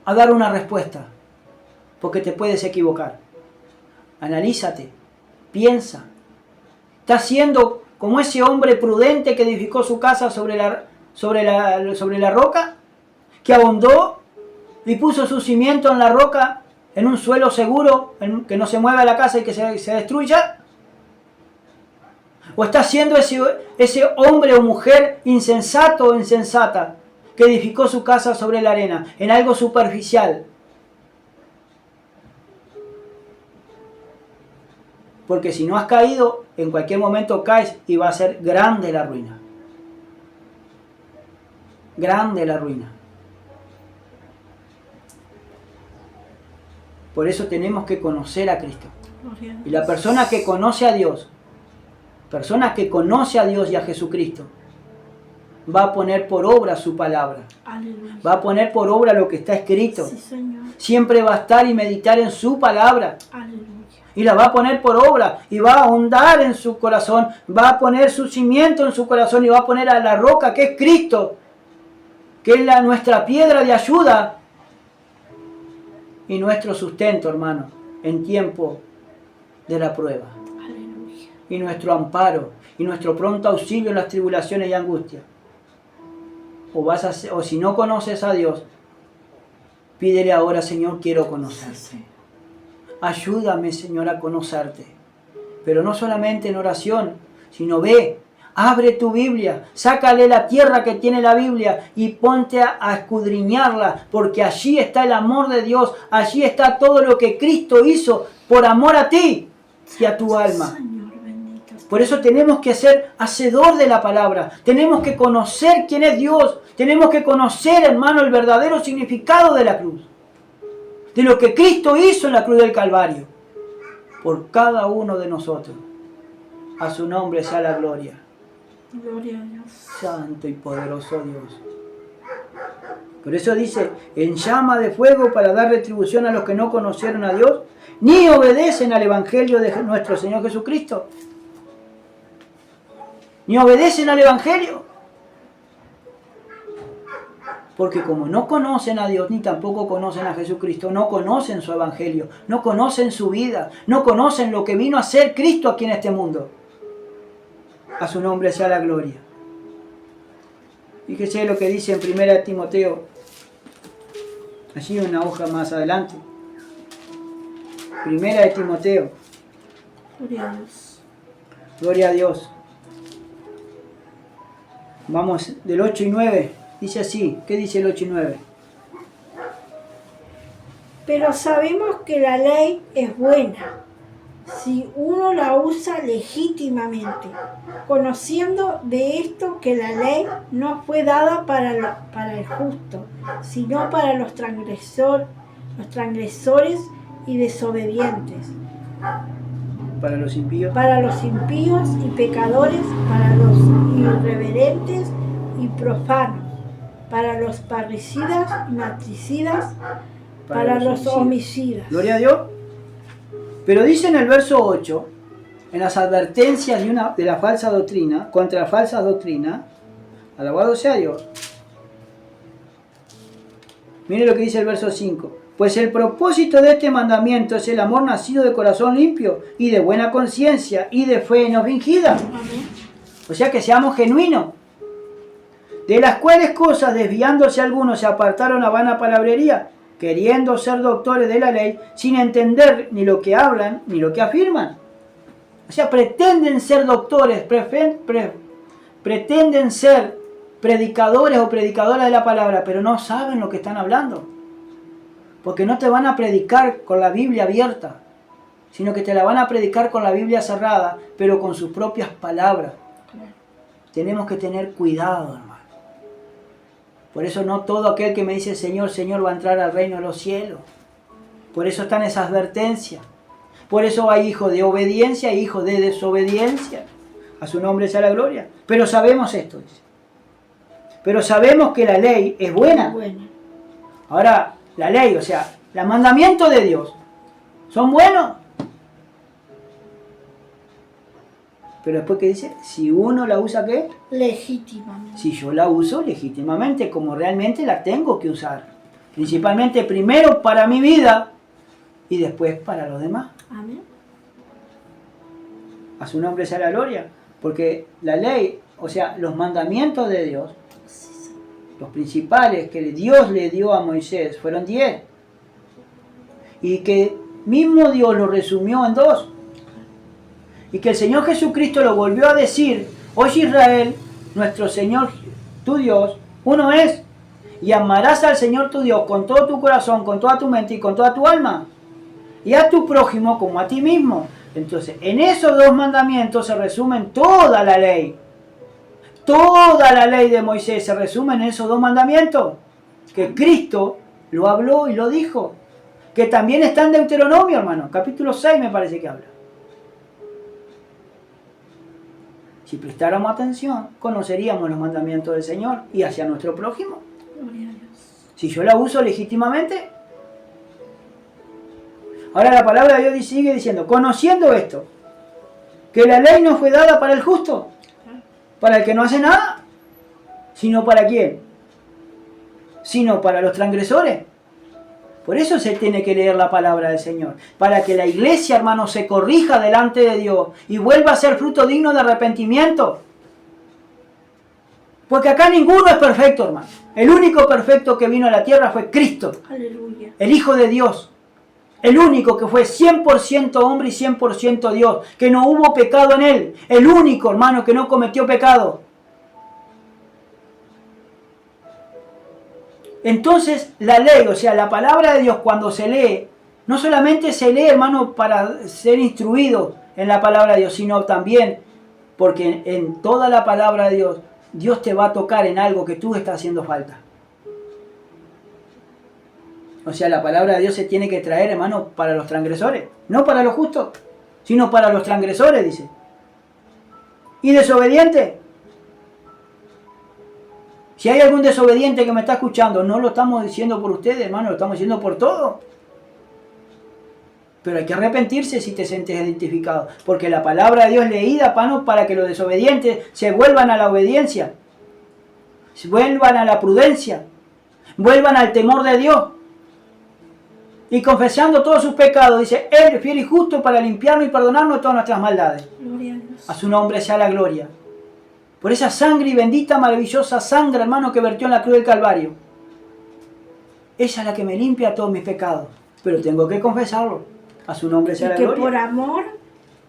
a dar una respuesta, porque te puedes equivocar. Analízate, piensa. ¿Estás siendo como ese hombre prudente que edificó su casa sobre la roca? Que ahondó y puso su cimiento en la roca, en un suelo seguro, que no se mueva la casa y que se destruya. ¿O estás siendo ese hombre o mujer insensato o insensata que edificó su casa sobre la arena, en algo superficial? Porque si no has caído, en cualquier momento caes y va a ser grande la ruina. Grande la ruina. Por eso tenemos que conocer a Cristo. Y la persona que conoce a Dios, y a Jesucristo, va a poner por obra su palabra. Aleluya. Va a poner por obra lo que está escrito. Sí, Señor. Siempre va a estar y meditar en su palabra. Aleluya. Y la va a poner por obra y va a ahondar en su corazón, va a poner su cimiento en su corazón y va a poner a la roca que es Cristo, que es nuestra piedra de ayuda y nuestro sustento, hermano, en tiempo de la prueba. Aleluya. Y nuestro amparo y nuestro pronto auxilio en las tribulaciones y angustias. O si no conoces a Dios, pídele ahora, Señor, quiero conocer. Sí. Ayúdame, Señor, a conocerte. Pero no solamente en oración, sino ve, abre tu Biblia, sácale la tierra que tiene la Biblia y ponte a escudriñarla, porque allí está el amor de Dios, allí está todo lo que Cristo hizo por amor a ti y a tu alma. Por eso tenemos que ser hacedor de la palabra, tenemos que conocer quién es Dios, tenemos que conocer, hermano, el verdadero significado de la cruz, de lo que Cristo hizo en la cruz del Calvario, por cada uno de nosotros. A su nombre sea la gloria. Gloria a Dios. Santo y poderoso Dios. Por eso dice, en llama de fuego para dar retribución a los que no conocieron a Dios, ni obedecen al Evangelio de nuestro Señor Jesucristo. Ni obedecen al Evangelio. Porque como no conocen a Dios, ni tampoco conocen a Jesucristo, no conocen su Evangelio, no conocen su vida, no conocen lo que vino a ser Cristo aquí en este mundo. A su nombre sea la gloria. Fíjese lo que dice en 1 Timoteo. Allí una hoja más adelante. 1 Timoteo. Gloria a Dios. Gloria a Dios. Vamos del 8 y 9. Dice así. ¿Qué dice el 8 y 9? Pero sabemos que la ley es buena si uno la usa legítimamente, conociendo de esto que la ley no fue dada para el justo, sino para los transgresores y desobedientes, Para los impíos. para los impíos y pecadores, para los irreverentes y profanos, para los parricidas y matricidas, para los homicidas. Gloria a Dios. Pero dice en el verso 8, en las advertencias de la falsa doctrina, contra la falsa doctrina, alabado sea Dios. Mire lo que dice el verso 5. Pues el propósito de este mandamiento es el amor nacido de corazón limpio y de buena conciencia y de fe no fingida. Amén. O sea que seamos genuinos. De las cuales cosas, desviándose algunos, se apartaron a vana palabrería, queriendo ser doctores de la ley, sin entender ni lo que hablan ni lo que afirman. O sea, pretenden ser doctores, pretenden ser predicadores o predicadoras de la palabra, pero no saben lo que están hablando. Porque no te van a predicar con la Biblia abierta, sino que te la van a predicar con la Biblia cerrada, pero con sus propias palabras. Tenemos que tener cuidado, hermano. Por eso no todo aquel que me dice Señor, Señor va a entrar al reino de los cielos. Por eso están esas advertencias. Por eso hay hijos de obediencia e hijos de desobediencia. A su nombre sea la gloria. Pero sabemos esto, dice. Pero sabemos que la ley es buena. Ahora, la ley, o sea, los mandamientos de Dios, ¿son buenos? Pero después que dice, si uno la usa, ¿qué? Legítimamente. Si yo la uso legítimamente, como realmente la tengo que usar. Principalmente primero para mi vida y después para los demás. Amén. A su nombre sea la gloria. Porque la ley, o sea, los mandamientos de Dios, los principales que Dios le dio a Moisés, fueron 10. Y que mismo Dios lo resumió en 2. Y que el Señor Jesucristo lo volvió a decir, oye Israel, nuestro Señor, tu Dios, uno es. Y amarás al Señor tu Dios con todo tu corazón, con toda tu mente y con toda tu alma. Y a tu prójimo como a ti mismo. Entonces, en esos 2 mandamientos se resumen toda la ley. Toda la ley de Moisés se resume en esos 2 mandamientos. Que Cristo lo habló y lo dijo. Que también está en Deuteronomio, hermano. Capítulo 6 me parece que habla. Si prestáramos atención, conoceríamos los mandamientos del Señor y hacia nuestro prójimo. Gloria a Dios. Si yo la uso legítimamente. Ahora la palabra de Dios sigue diciendo, conociendo esto, que la ley no fue dada para el justo, para el que no hace nada, sino para quién, sino para los transgresores. Por eso se tiene que leer la palabra del Señor, para que la iglesia, hermano, se corrija delante de Dios y vuelva a ser fruto digno de arrepentimiento. Porque acá ninguno es perfecto, hermano. El único perfecto que vino a la tierra fue Cristo, Aleluya. el Hijo de Dios, El único que fue 100% hombre y 100% Dios, que no hubo pecado en él. El único, hermano, que no cometió pecado. Entonces, la ley, o sea, la palabra de Dios cuando se lee, no solamente se lee, hermano, para ser instruido en la palabra de Dios, sino también porque en toda la palabra de Dios, Dios te va a tocar en algo que tú estás haciendo falta. O sea, la palabra de Dios se tiene que traer, hermano, para los transgresores. No para los justos, sino para los transgresores, dice. ¿Y desobediente? Si hay algún desobediente que me está escuchando, no lo estamos diciendo por ustedes, hermano, lo estamos diciendo por todos. Pero hay que arrepentirse si te sientes identificado. Porque la palabra de Dios es leída, hermano, para que los desobedientes se vuelvan a la obediencia. Se vuelvan a la prudencia. Vuelvan al temor de Dios. Y confesando todos sus pecados, dice, Él es fiel y justo para limpiarnos y perdonarnos todas nuestras maldades. Gloria a Dios. A su nombre sea la gloria. Por esa sangre y bendita, maravillosa sangre, hermano, que vertió en la cruz del Calvario. Ella es la que me limpia todos mis pecados. Pero tengo que confesarlo. A su nombre sea la gloria. Y que por amor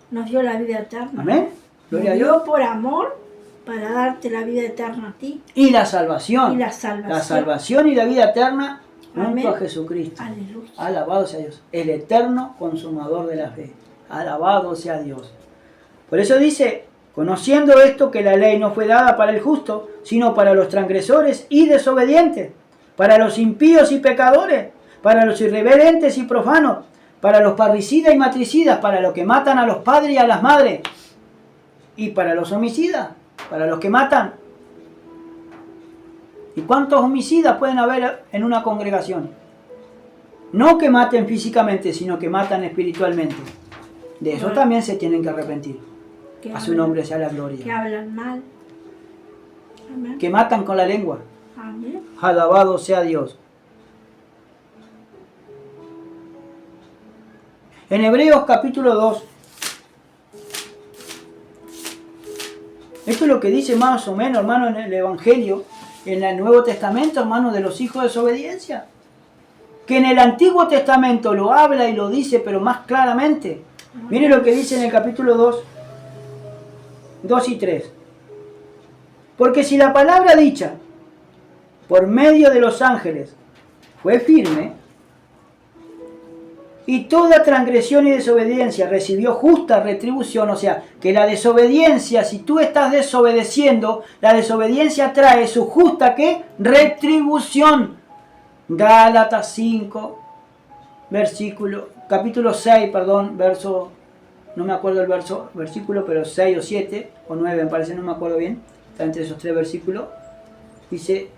nos dio la vida eterna. Amén. Gloria a Nos Dios. dio por amor para darte la vida eterna a ti. Y la salvación. Y la salvación. La salvación y la vida eterna junto Amén. a Jesucristo. Aleluya. Alabado sea Dios. El eterno consumador de la fe. Alabado sea Dios. Por eso dice, conociendo esto, que la ley no fue dada para el justo, sino para los transgresores y desobedientes, para los impíos y pecadores, para los irreverentes y profanos, para los parricidas y matricidas, para los que matan a los padres y a las madres, y para los homicidas, para los que matan. ¿Y cuántos homicidas pueden haber en una congregación? No que maten físicamente, sino que matan espiritualmente. De eso también se tienen que arrepentir. A su nombre sea la Que gloria. hablan mal. Amén. Que matan con la lengua. Amén. Alabado sea Dios. En Hebreos capítulo 2, esto es lo que dice más o menos, hermano, en el Evangelio, en el Nuevo Testamento, hermano, de los hijos de desobediencia. Que en el Antiguo Testamento lo habla y lo dice, pero más claramente. Mire lo que dice en el capítulo 2 y 3. Porque si la palabra dicha por medio de los ángeles fue firme, y toda transgresión y desobediencia recibió justa retribución, o sea, que la desobediencia, si tú estás desobedeciendo, la desobediencia trae su justa, ¿qué? Retribución. Gálatas 5, capítulo 6, verso, no me acuerdo el versículo, pero 6 o 7 o 9 me parece, no me acuerdo bien, está entre esos tres versículos. Dice,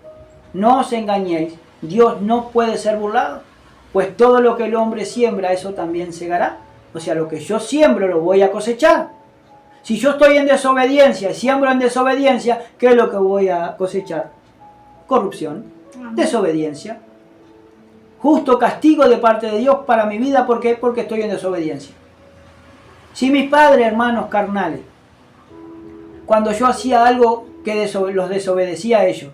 no os engañéis, Dios no puede ser burlado. Pues todo lo que el hombre siembra, eso también segará. O sea, lo que yo siembro lo voy a cosechar. Si yo estoy en desobediencia, siembro en desobediencia, ¿qué es lo que voy a cosechar? Corrupción, desobediencia. Justo castigo de parte de Dios para mi vida. ¿Por qué? Porque estoy en desobediencia. Si mis padres, hermanos carnales, cuando yo hacía algo que los desobedecía a ellos,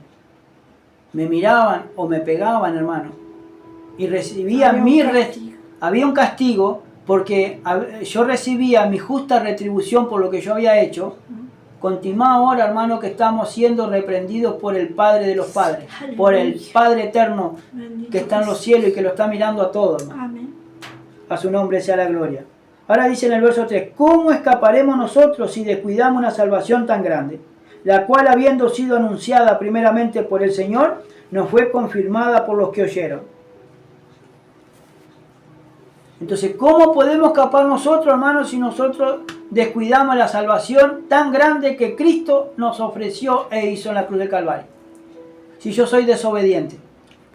me miraban o me pegaban, hermano, y recibía había un castigo porque yo recibía mi justa retribución por lo que yo había hecho. Continúa ahora, hermano, que estamos siendo reprendidos por el Padre de los padres, por el Padre eterno que está en los cielos y que lo está mirando a todos, hermano. Amén. A su nombre sea la gloria. Ahora dice en el verso 3, ¿cómo escaparemos nosotros si descuidamos una salvación tan grande? La cual, habiendo sido anunciada primeramente por el Señor, nos fue confirmada por los que oyeron. Entonces, ¿cómo podemos escapar nosotros, hermanos, si nosotros descuidamos la salvación tan grande que Cristo nos ofreció e hizo en la cruz del Calvario? Si yo soy desobediente.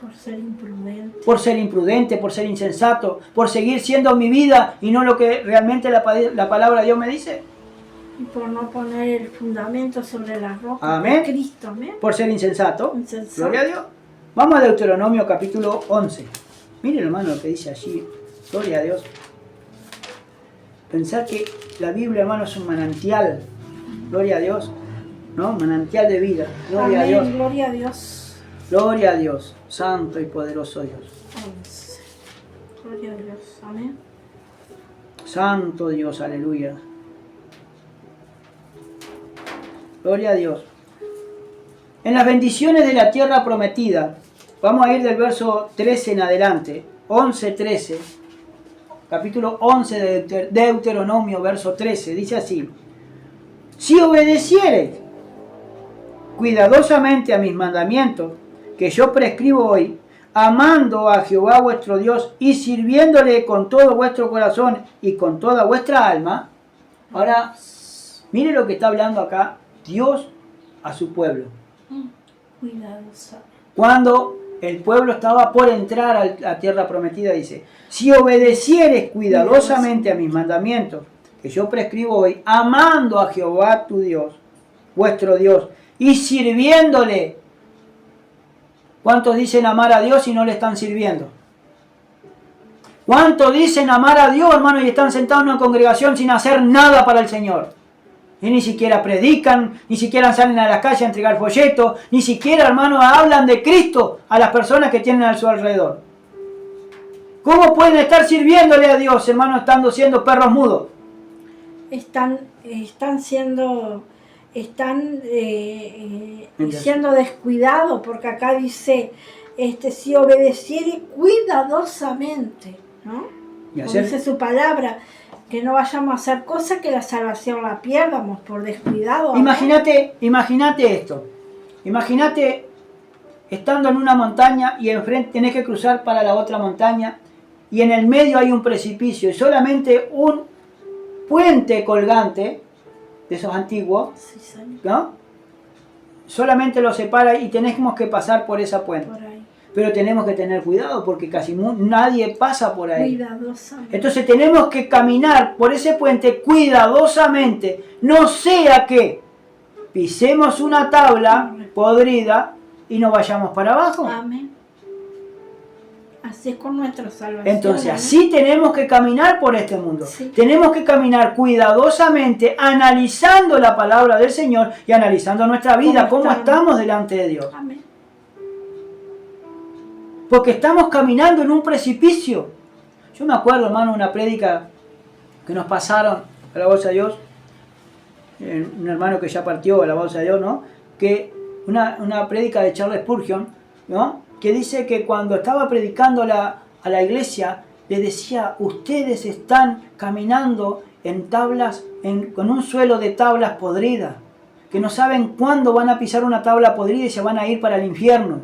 Por ser imprudente. Por ser imprudente, por ser insensato, por seguir siendo mi vida y no lo que realmente la palabra de Dios me dice. Y por no poner el fundamento sobre la roca Amén. de Cristo. Amén. Por ser insensato. Insensato. Gloria a Dios. Vamos a Deuteronomio capítulo 11. Miren, hermano, lo que dice allí. Gloria a Dios. Pensar que la Biblia, hermano, es un manantial. Gloria a Dios. ¿No? Manantial de vida. Gloria Amén. a Dios. Gloria a Dios. Gloria a Dios. Santo y poderoso Dios. 11. Gloria a Dios. Amén. Santo Dios, aleluya. Gloria a Dios. En las bendiciones de la tierra prometida, vamos a ir del verso 13 en adelante, 11-13, capítulo 11 de Deuteronomio, verso 13, dice así: si obedeciereis cuidadosamente a mis mandamientos, que yo prescribo hoy, amando a Jehová vuestro Dios y sirviéndole con todo vuestro corazón y con toda vuestra alma. Ahora, mire lo que está hablando acá Dios a su pueblo. Cuidadosamente. Cuando el pueblo estaba por entrar a la tierra prometida, dice: si obedecieres cuidadosamente a mis mandamientos, que yo prescribo hoy, amando a Jehová tu Dios, vuestro Dios, y sirviéndole. ¿Cuántos dicen amar a Dios y no le están sirviendo? ¿Cuántos dicen amar a Dios, hermano, y están sentados en una congregación sin hacer nada para el Señor? Y ni siquiera predican, ni siquiera salen a las calles a entregar folletos, ni siquiera, hermano, hablan de Cristo a las personas que tienen a su alrededor. ¿Cómo pueden estar sirviéndole a Dios, hermano, siendo perros mudos? Están siendo descuidados, porque acá dice, si obedeciere cuidadosamente, ¿no? Y Como dice su palabra, que no vayamos a hacer cosas que la salvación la pierdamos por descuidado. Imagínate esto. Imagínate estando en una montaña y enfrente tenés que cruzar para la otra montaña y en el medio hay un precipicio y solamente un puente colgante de esos antiguos, Sí, señor. ¿no? Solamente lo separa y tenemos que pasar por esa puente. Por ahí. Pero tenemos que tener cuidado porque casi nadie pasa por ahí. Cuidadosamente. Entonces tenemos que caminar por ese puente cuidadosamente, no sea que pisemos una tabla podrida y nos vayamos para abajo. Amén. Así es con nuestra salvación. Entonces amén. así tenemos que caminar por este mundo. Sí. Tenemos que caminar cuidadosamente, analizando la palabra del Señor y analizando nuestra vida, cómo estamos delante de Dios. Amén. Porque estamos caminando en un precipicio. Yo me acuerdo, hermano, una prédica que nos pasaron, alabanza a Dios, un hermano que ya partió, alabanza a Dios, ¿no? Que una prédica de Charles Spurgeon, ¿no? Que dice que cuando estaba predicando a la iglesia, le decía: ustedes están caminando en tablas, con un suelo de tablas podridas, que no saben cuándo van a pisar una tabla podrida y se van a ir para el infierno.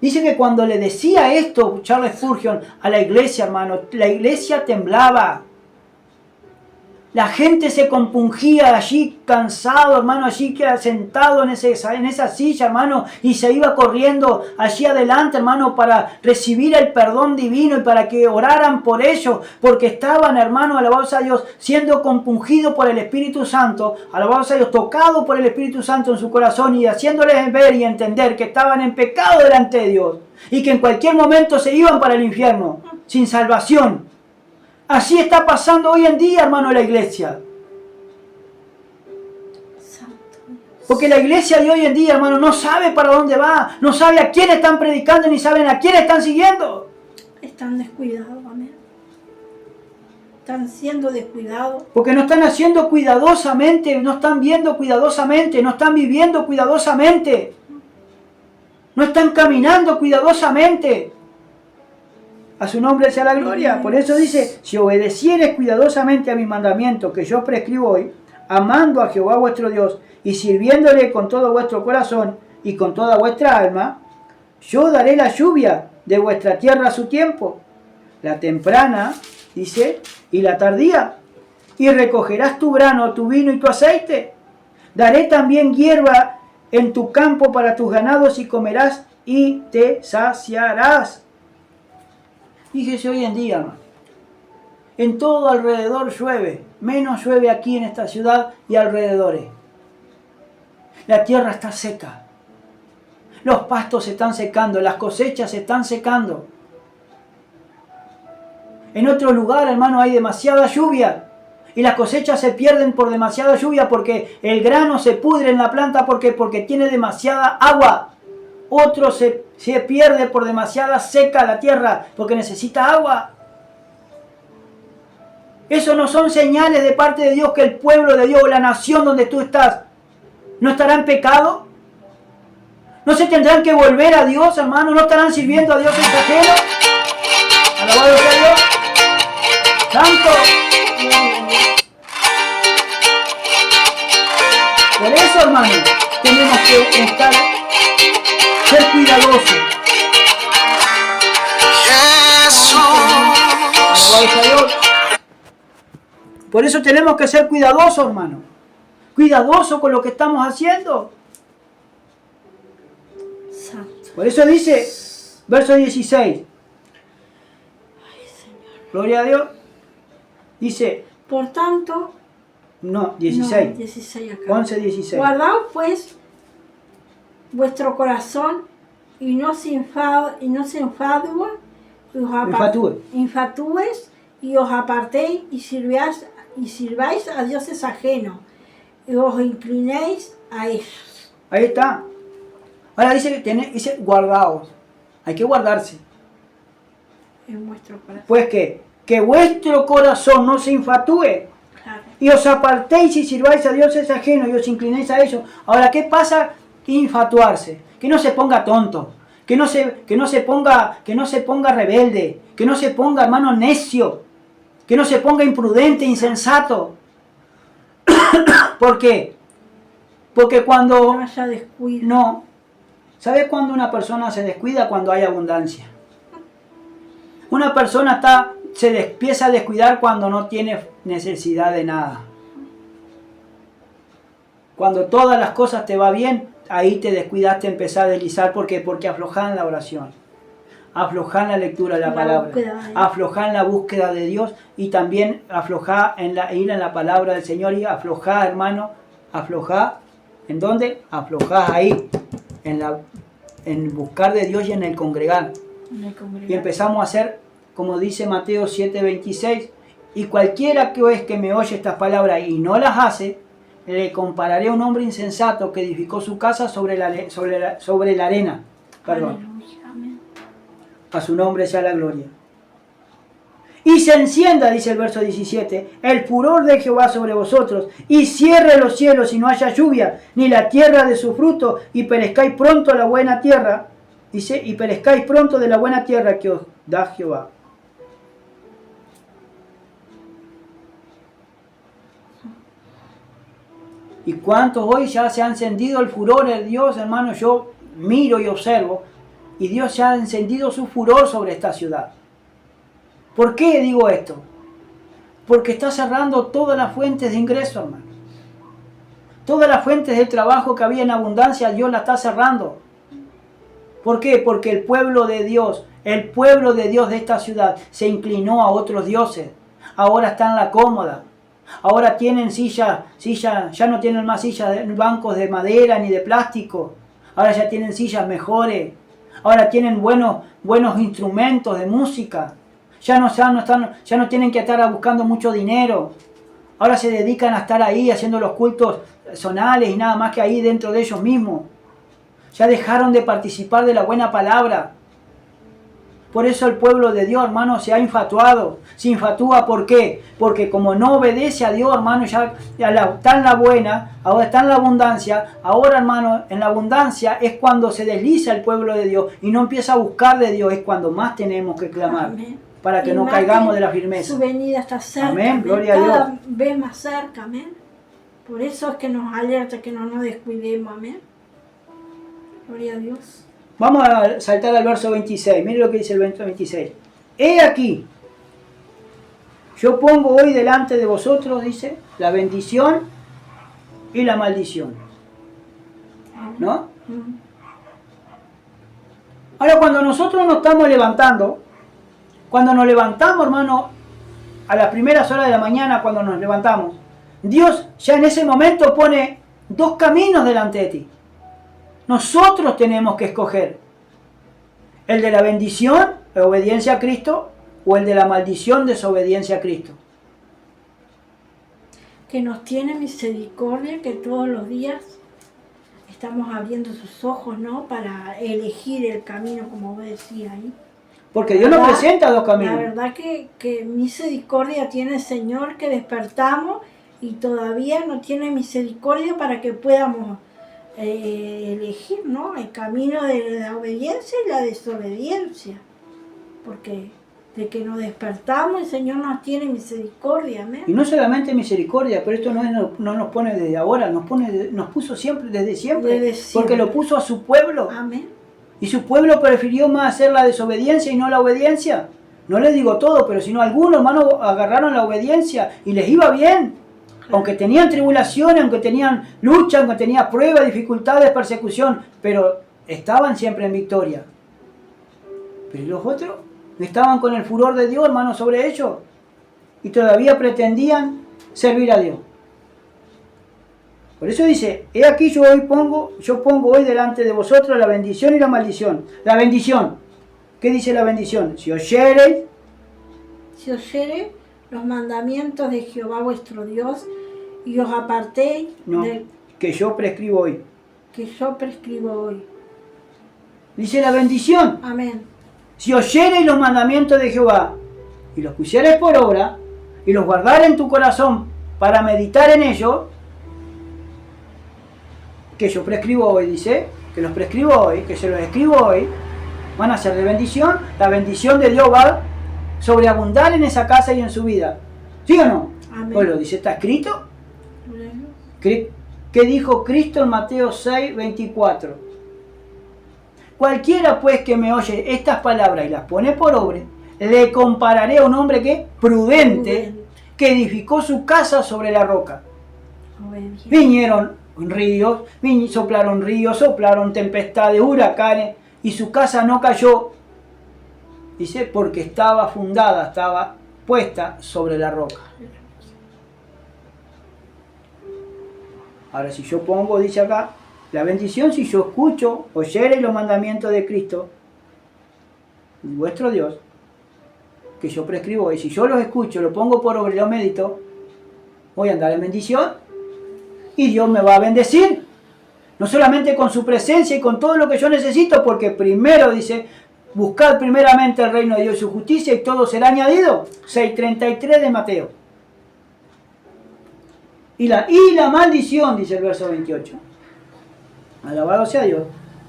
Dice que cuando le decía esto Charles Spurgeon a la iglesia, hermano, la iglesia temblaba. La gente se compungía allí, cansado, hermano, allí sentado en esa silla, hermano, y se iba corriendo allí adelante, hermano, para recibir el perdón divino y para que oraran por ellos, porque estaban, hermano, alabados a Dios, siendo compungidos por el Espíritu Santo, alabados a Dios, tocados por el Espíritu Santo en su corazón y haciéndoles ver y entender que estaban en pecado delante de Dios y que en cualquier momento se iban para el infierno, sin salvación. Así está pasando hoy en día, hermano, la iglesia. Porque la iglesia de hoy en día, hermano, no sabe para dónde va, no sabe a quién están predicando, ni saben a quién están siguiendo. Están descuidados, amén. Están siendo descuidados. Porque no están haciendo cuidadosamente, no están viendo cuidadosamente, no están viviendo cuidadosamente. No están caminando cuidadosamente. A su nombre sea la gloria. Por eso dice: si obedecieres cuidadosamente a mis mandamientos que yo prescribo hoy, amando a Jehová vuestro Dios y sirviéndole con todo vuestro corazón y con toda vuestra alma, yo daré la lluvia de vuestra tierra a su tiempo, la temprana, dice, y la tardía, y recogerás tu grano, tu vino y tu aceite. Daré también hierba en tu campo para tus ganados y comerás y te saciarás. Fíjese hoy en día, hermano, en todo alrededor llueve, menos llueve aquí en esta ciudad y alrededores. La tierra está seca, los pastos se están secando, las cosechas se están secando. En otro lugar, hermano, hay demasiada lluvia y las cosechas se pierden por demasiada lluvia porque el grano se pudre en la planta porque tiene demasiada agua. Otro se Se pierde por demasiada seca la tierra porque necesita agua. Eso no son señales de parte de Dios que el pueblo de Dios, la nación donde tú estás, no estará en pecado. ¿No se tendrán que volver a Dios, hermano? ¿No estarán sirviendo a Dios en ajeno? Alabado sea Dios. Santo. Por eso, hermano, tenemos que ser cuidadosos. Alabado sea Dios. Por eso tenemos que ser cuidadosos, hermano. Cuidadosos con lo que estamos haciendo. Por eso dice, verso 16. Gloria a Dios. Dice, por tanto, no, 16. No, 16 acá. 11, 16. Guardaos pues vuestro corazón y no se enfadúe, infatuéis y os apartéis y sirváis a dioses ajenos y os inclinéis a ellos. Ahí está. Ahora dice guardaos. Hay que guardarse. En vuestro corazón. Pues que vuestro corazón no se infatué. Claro. Y os apartéis y sirváis a dioses ajenos y os inclinéis a ellos. Ahora, ¿qué pasa? Infatuarse. Que no se ponga tonto. Que no se ponga rebelde. Que no se ponga, hermano, necio. Que no se ponga imprudente, insensato. ¿Por qué? Porque cuando... No haya descuido. No. ¿Sabes cuándo una persona se descuida? Cuando hay abundancia. Una persona se empieza a descuidar cuando no tiene necesidad de nada. Cuando todas las cosas te va bien, ahí te descuidaste, empezar a deslizar. ¿Por qué? Porque aflojan la oración. Aflojar la lectura de la palabra, aflojar la búsqueda de Dios y también aflojar ir en la palabra del Señor y aflojar, hermano, aflojar, ¿en dónde? Aflojar ahí, en buscar de Dios y en el congregar. Y empezamos a hacer, como dice Mateo 7:26, y cualquiera que me oye estas palabras y no las hace, le compararé a un hombre insensato que edificó su casa sobre la arena. Perdón. A su nombre sea la gloria. Y se encienda, dice el verso 17, el furor de Jehová sobre vosotros, y cierre los cielos y no haya lluvia, ni la tierra de su fruto, y perezcáis pronto la buena tierra, dice, y perezcáis pronto de la buena tierra que os da Jehová. ¿Y cuántos hoy ya se ha encendido el furor de Dios, hermano? Yo miro y observo, y Dios ya ha encendido su furor sobre esta ciudad. ¿Por qué digo esto? Porque está cerrando todas las fuentes de ingreso, hermano. Todas las fuentes de trabajo que había en abundancia, Dios la está cerrando. ¿Por qué? Porque el pueblo de Dios de esta ciudad se inclinó a otros dioses. Ahora está en la cómoda. Ahora tienen sillas, ya no tienen más bancos de madera ni de plástico. Ahora ya tienen sillas mejores. Ahora tienen buenos instrumentos de música. Ya no tienen que estar buscando mucho dinero. Ahora se dedican a estar ahí haciendo los cultos zonales y nada más que ahí dentro de ellos mismos. Ya dejaron de participar de la buena palabra. Por eso el pueblo de Dios, hermano, se ha infatuado. Se infatúa, ¿por qué? Porque como no obedece a Dios, hermano, ya está en la buena, ahora está en la abundancia. Ahora, hermano, en la abundancia es cuando se desliza el pueblo de Dios y no empieza a buscar de Dios. Es cuando más tenemos que clamar. Amén. Para que no caigamos de la firmeza. Su venida está cerca. Amén, gloria a Dios. Cada vez más cerca, amén. Por eso es que nos alerta que no nos descuidemos, amén. Gloria a Dios. Vamos a saltar al verso 26. Mire lo que dice el verso 26. He aquí, yo pongo hoy delante de vosotros, dice, la bendición y la maldición. ¿No? Ahora, cuando nosotros nos estamos levantando, cuando nos levantamos, hermano, a las primeras horas de la mañana, cuando nos levantamos, Dios ya en ese momento pone dos caminos delante de ti. Nosotros tenemos que escoger el de la bendición, la obediencia a Cristo, o el de la maldición, desobediencia a Cristo. Que nos tiene misericordia, que todos los días estamos abriendo sus ojos, ¿no? Para elegir el camino, como vos decías ahí. Porque Dios nos presenta dos caminos. La verdad que misericordia tiene el Señor, que despertamos y todavía no tiene misericordia para que podamos elegir, ¿no? El camino de la obediencia y la desobediencia. Porque de que nos despertamos el Señor nos tiene misericordia, amén. Y no solamente misericordia, pero esto no nos pone desde ahora, nos puso siempre, desde siempre. Porque lo puso a su pueblo. Amén. Y su pueblo prefirió más hacer la desobediencia y no la obediencia. No les digo todo, pero si no, algunos hermanos agarraron la obediencia y les iba bien. Claro. Aunque tenían tribulaciones, aunque tenían lucha, aunque tenían pruebas, dificultades, persecución, pero estaban siempre en victoria. Pero los otros estaban con el furor de Dios, hermanos, sobre ellos. Y todavía pretendían servir a Dios. Por eso dice, he aquí yo pongo hoy delante de vosotros la bendición y la maldición. La bendición. ¿Qué dice la bendición? Si oyereis los mandamientos de Jehová vuestro Dios y os apartéis que yo prescribo hoy. Que yo prescribo hoy. Dice la bendición. Amén. Si oyereis los mandamientos de Jehová y los pusiereis por obra y los guardareis en tu corazón para meditar en ellos, que yo prescribo hoy, dice, que los prescribo hoy, que se los escribo hoy, van a ser de bendición. La bendición de Dios va a sobreabundar en esa casa y en su vida. ¿Sí o no? Amén. Pues lo dice, está escrito. ¿Qué dijo Cristo en Mateo 6, 24? Cualquiera pues que me oye estas palabras y las pone por obra, le compararé a un hombre que prudente, que edificó su casa sobre la roca. Vinieron ríos, soplaron tempestades, huracanes, y su casa no cayó, dice, porque estaba fundada, estaba puesta sobre la roca. Ahora, si yo pongo, dice acá, la bendición, si yo escucho, oyereis los mandamientos de Cristo, vuestro Dios, que yo prescribo, y si yo los escucho, lo pongo por obra y lo medito, voy a andar en bendición. Y Dios me va a bendecir, no solamente con su presencia y con todo lo que yo necesito, porque primero dice, buscad primeramente el reino de Dios y su justicia y todo será añadido. 6:33 de Mateo. Y la maldición, dice el verso 28. Alabado sea Dios.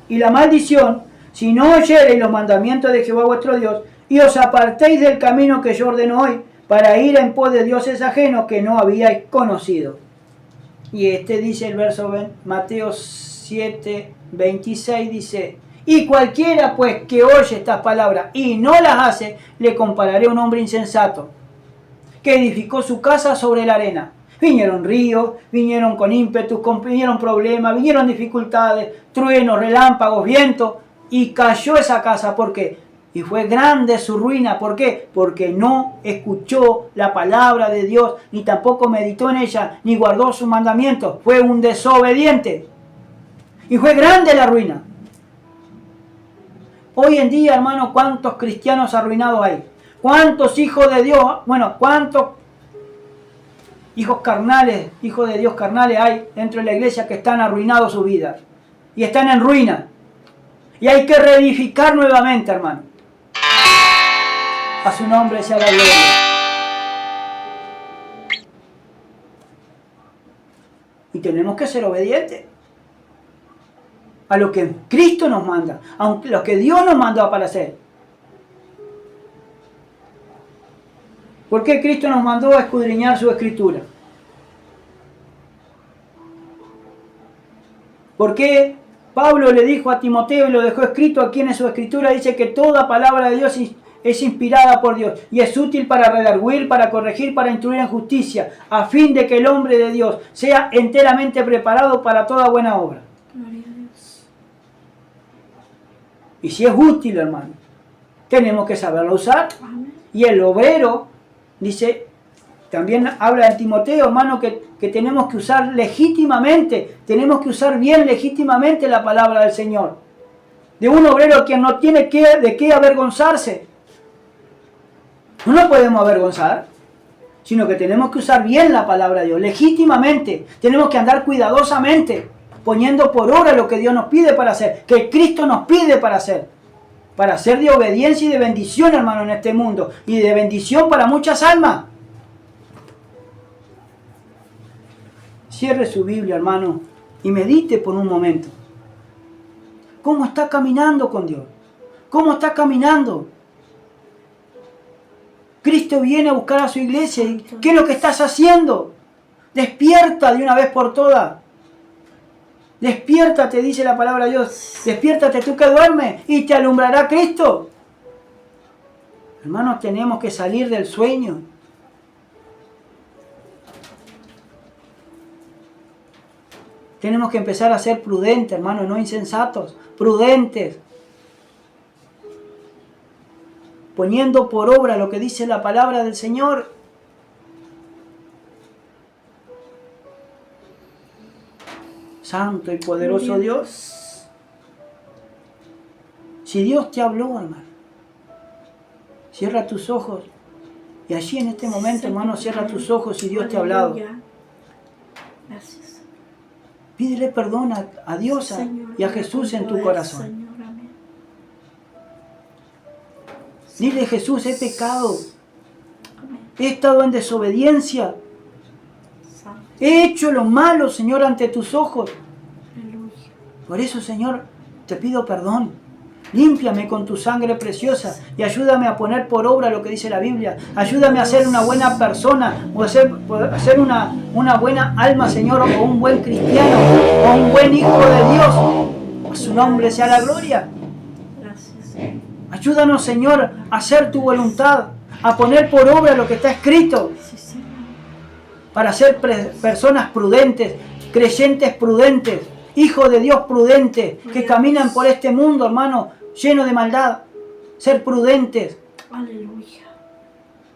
Y la maldición, si no oyereis los mandamientos de Jehová vuestro Dios, y os apartéis del camino que yo ordeno hoy, para ir en pos de dioses ajenos que no habíais conocido. Y dice el verso Mateo 7:26, dice, y cualquiera pues que oye estas palabras y no las hace, le compararé a un hombre insensato, que edificó su casa sobre la arena. Vinieron ríos, vinieron con ímpetus, vinieron problemas, vinieron dificultades, truenos, relámpagos, vientos, y cayó esa casa. ¿Por qué? Y fue grande su ruina. ¿Por qué? Porque no escuchó la palabra de Dios, ni tampoco meditó en ella, ni guardó sus mandamientos. Fue un desobediente. Y fue grande la ruina. Hoy en día, hermano, ¿cuántos cristianos arruinados hay? ¿Cuántos hijos de Dios? Bueno, ¿cuántos hijos carnales, hijos de Dios carnales hay dentro de la iglesia que están arruinados su vida? Y están en ruina. Y hay que reedificar nuevamente, hermano. A su nombre sea la gloria. Y tenemos que ser obedientes a lo que Cristo nos manda, a lo que Dios nos mandó para hacer. ¿Por qué Cristo nos mandó a escudriñar su escritura? ¿Por qué Pablo le dijo a Timoteo y lo dejó escrito aquí en su escritura? Dice que toda palabra de Dios es inspirada por Dios y es útil para redarguir, para corregir, para instruir en justicia, a fin de que el hombre de Dios sea enteramente preparado para toda buena obra. Gloria a Dios. Y si es útil, hermano, tenemos que saberlo usar. Amén. Y el obrero, dice, también habla en Timoteo, hermano, que tenemos que usar legítimamente, tenemos que usar bien legítimamente la palabra del Señor. De un obrero que no tiene de qué avergonzarse. No nos podemos avergonzar, sino que tenemos que usar bien la palabra de Dios, legítimamente. Tenemos que andar cuidadosamente. poniendo por obra lo que Dios nos pide para hacer, que Cristo nos pide para hacer de obediencia y de bendición, hermano, en este mundo, y de bendición para muchas almas. Cierre su Biblia, hermano, y medite por un momento. ¿Cómo está caminando con Dios? ¿Cómo está caminando? Cristo viene a buscar a su iglesia. ¿Qué es lo que estás haciendo? Despierta de una vez por todas. Despiértate, dice la palabra de Dios. Despiértate tú que duermes y te alumbrará Cristo. Hermanos, tenemos que salir del sueño. Tenemos que empezar a ser prudentes, hermanos, no insensatos. Prudentes. Poniendo por obra lo que dice la palabra del Señor. Santo y poderoso Dios. Si Dios te habló, hermano, cierra tus ojos. Y allí en este momento, hermano, cierra tus ojos si Dios te ha hablado. Gracias. Pídele perdón a Dios y a Jesús en tu corazón. Dile: Jesús, he pecado. He estado en desobediencia. He hecho lo malo, Señor, ante tus ojos. Por eso, Señor, te pido perdón. Límpiame con tu sangre preciosa y ayúdame a poner por obra lo que dice la Biblia. Ayúdame a ser una buena persona o a ser una buena alma, Señor, o un buen cristiano o un buen hijo de Dios. A su nombre sea la gloria. Gracias. Ayúdanos, Señor, a hacer tu voluntad, a poner por obra lo que está escrito. Para ser personas prudentes, creyentes prudentes, hijos de Dios prudentes, que caminan por este mundo, hermano, lleno de maldad. Ser prudentes. Aleluya.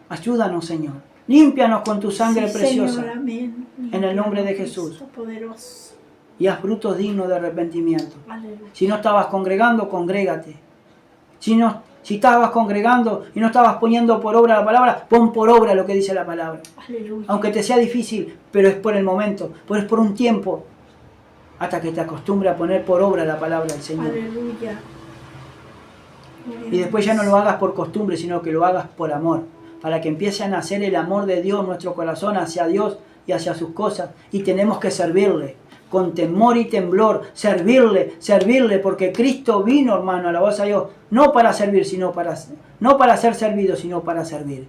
Ayúdanos, Señor. Límpianos con tu sangre preciosa. Señor, amén. En el nombre de Jesús. Poderoso. Y haz frutos dignos de arrepentimiento. Aleluya. Si no estabas congregando, congrégate. Si estabas congregando y no estabas poniendo por obra la palabra, pon por obra lo que dice la palabra. Aleluya. Aunque te sea difícil, pero es por el momento, pues es por un tiempo, hasta que te acostumbres a poner por obra la palabra del Señor. Aleluya. Y después ya no lo hagas por costumbre, sino que lo hagas por amor, para que empiece a nacer el amor de Dios en nuestro corazón hacia Dios y hacia sus cosas. Y tenemos que servirle con temor y temblor, servirle, porque Cristo vino, hermano, alabados a Dios, no para servir, no para ser servido, sino para servir.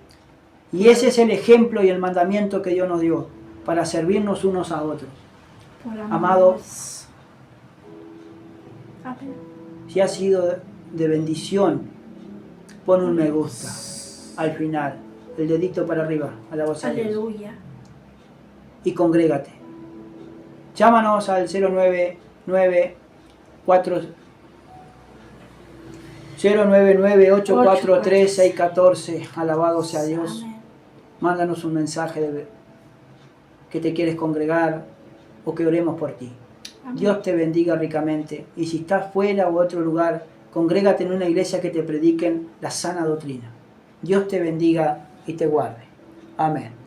Y ese es el ejemplo y el mandamiento que Dios nos dio, para servirnos unos a otros. Amado, si ha sido de bendición, pon un me gusta al final, el dedito para arriba, alabados a Dios. Aleluya. Y congrégate. Llámanos al 099-843-614. Alabado sea Dios. Amén. Mándanos un mensaje de que te quieres congregar o que oremos por ti. Amén. Dios te bendiga ricamente. Y si estás fuera o otro lugar, congrégate en una iglesia que te prediquen la sana doctrina. Dios te bendiga y te guarde. Amén.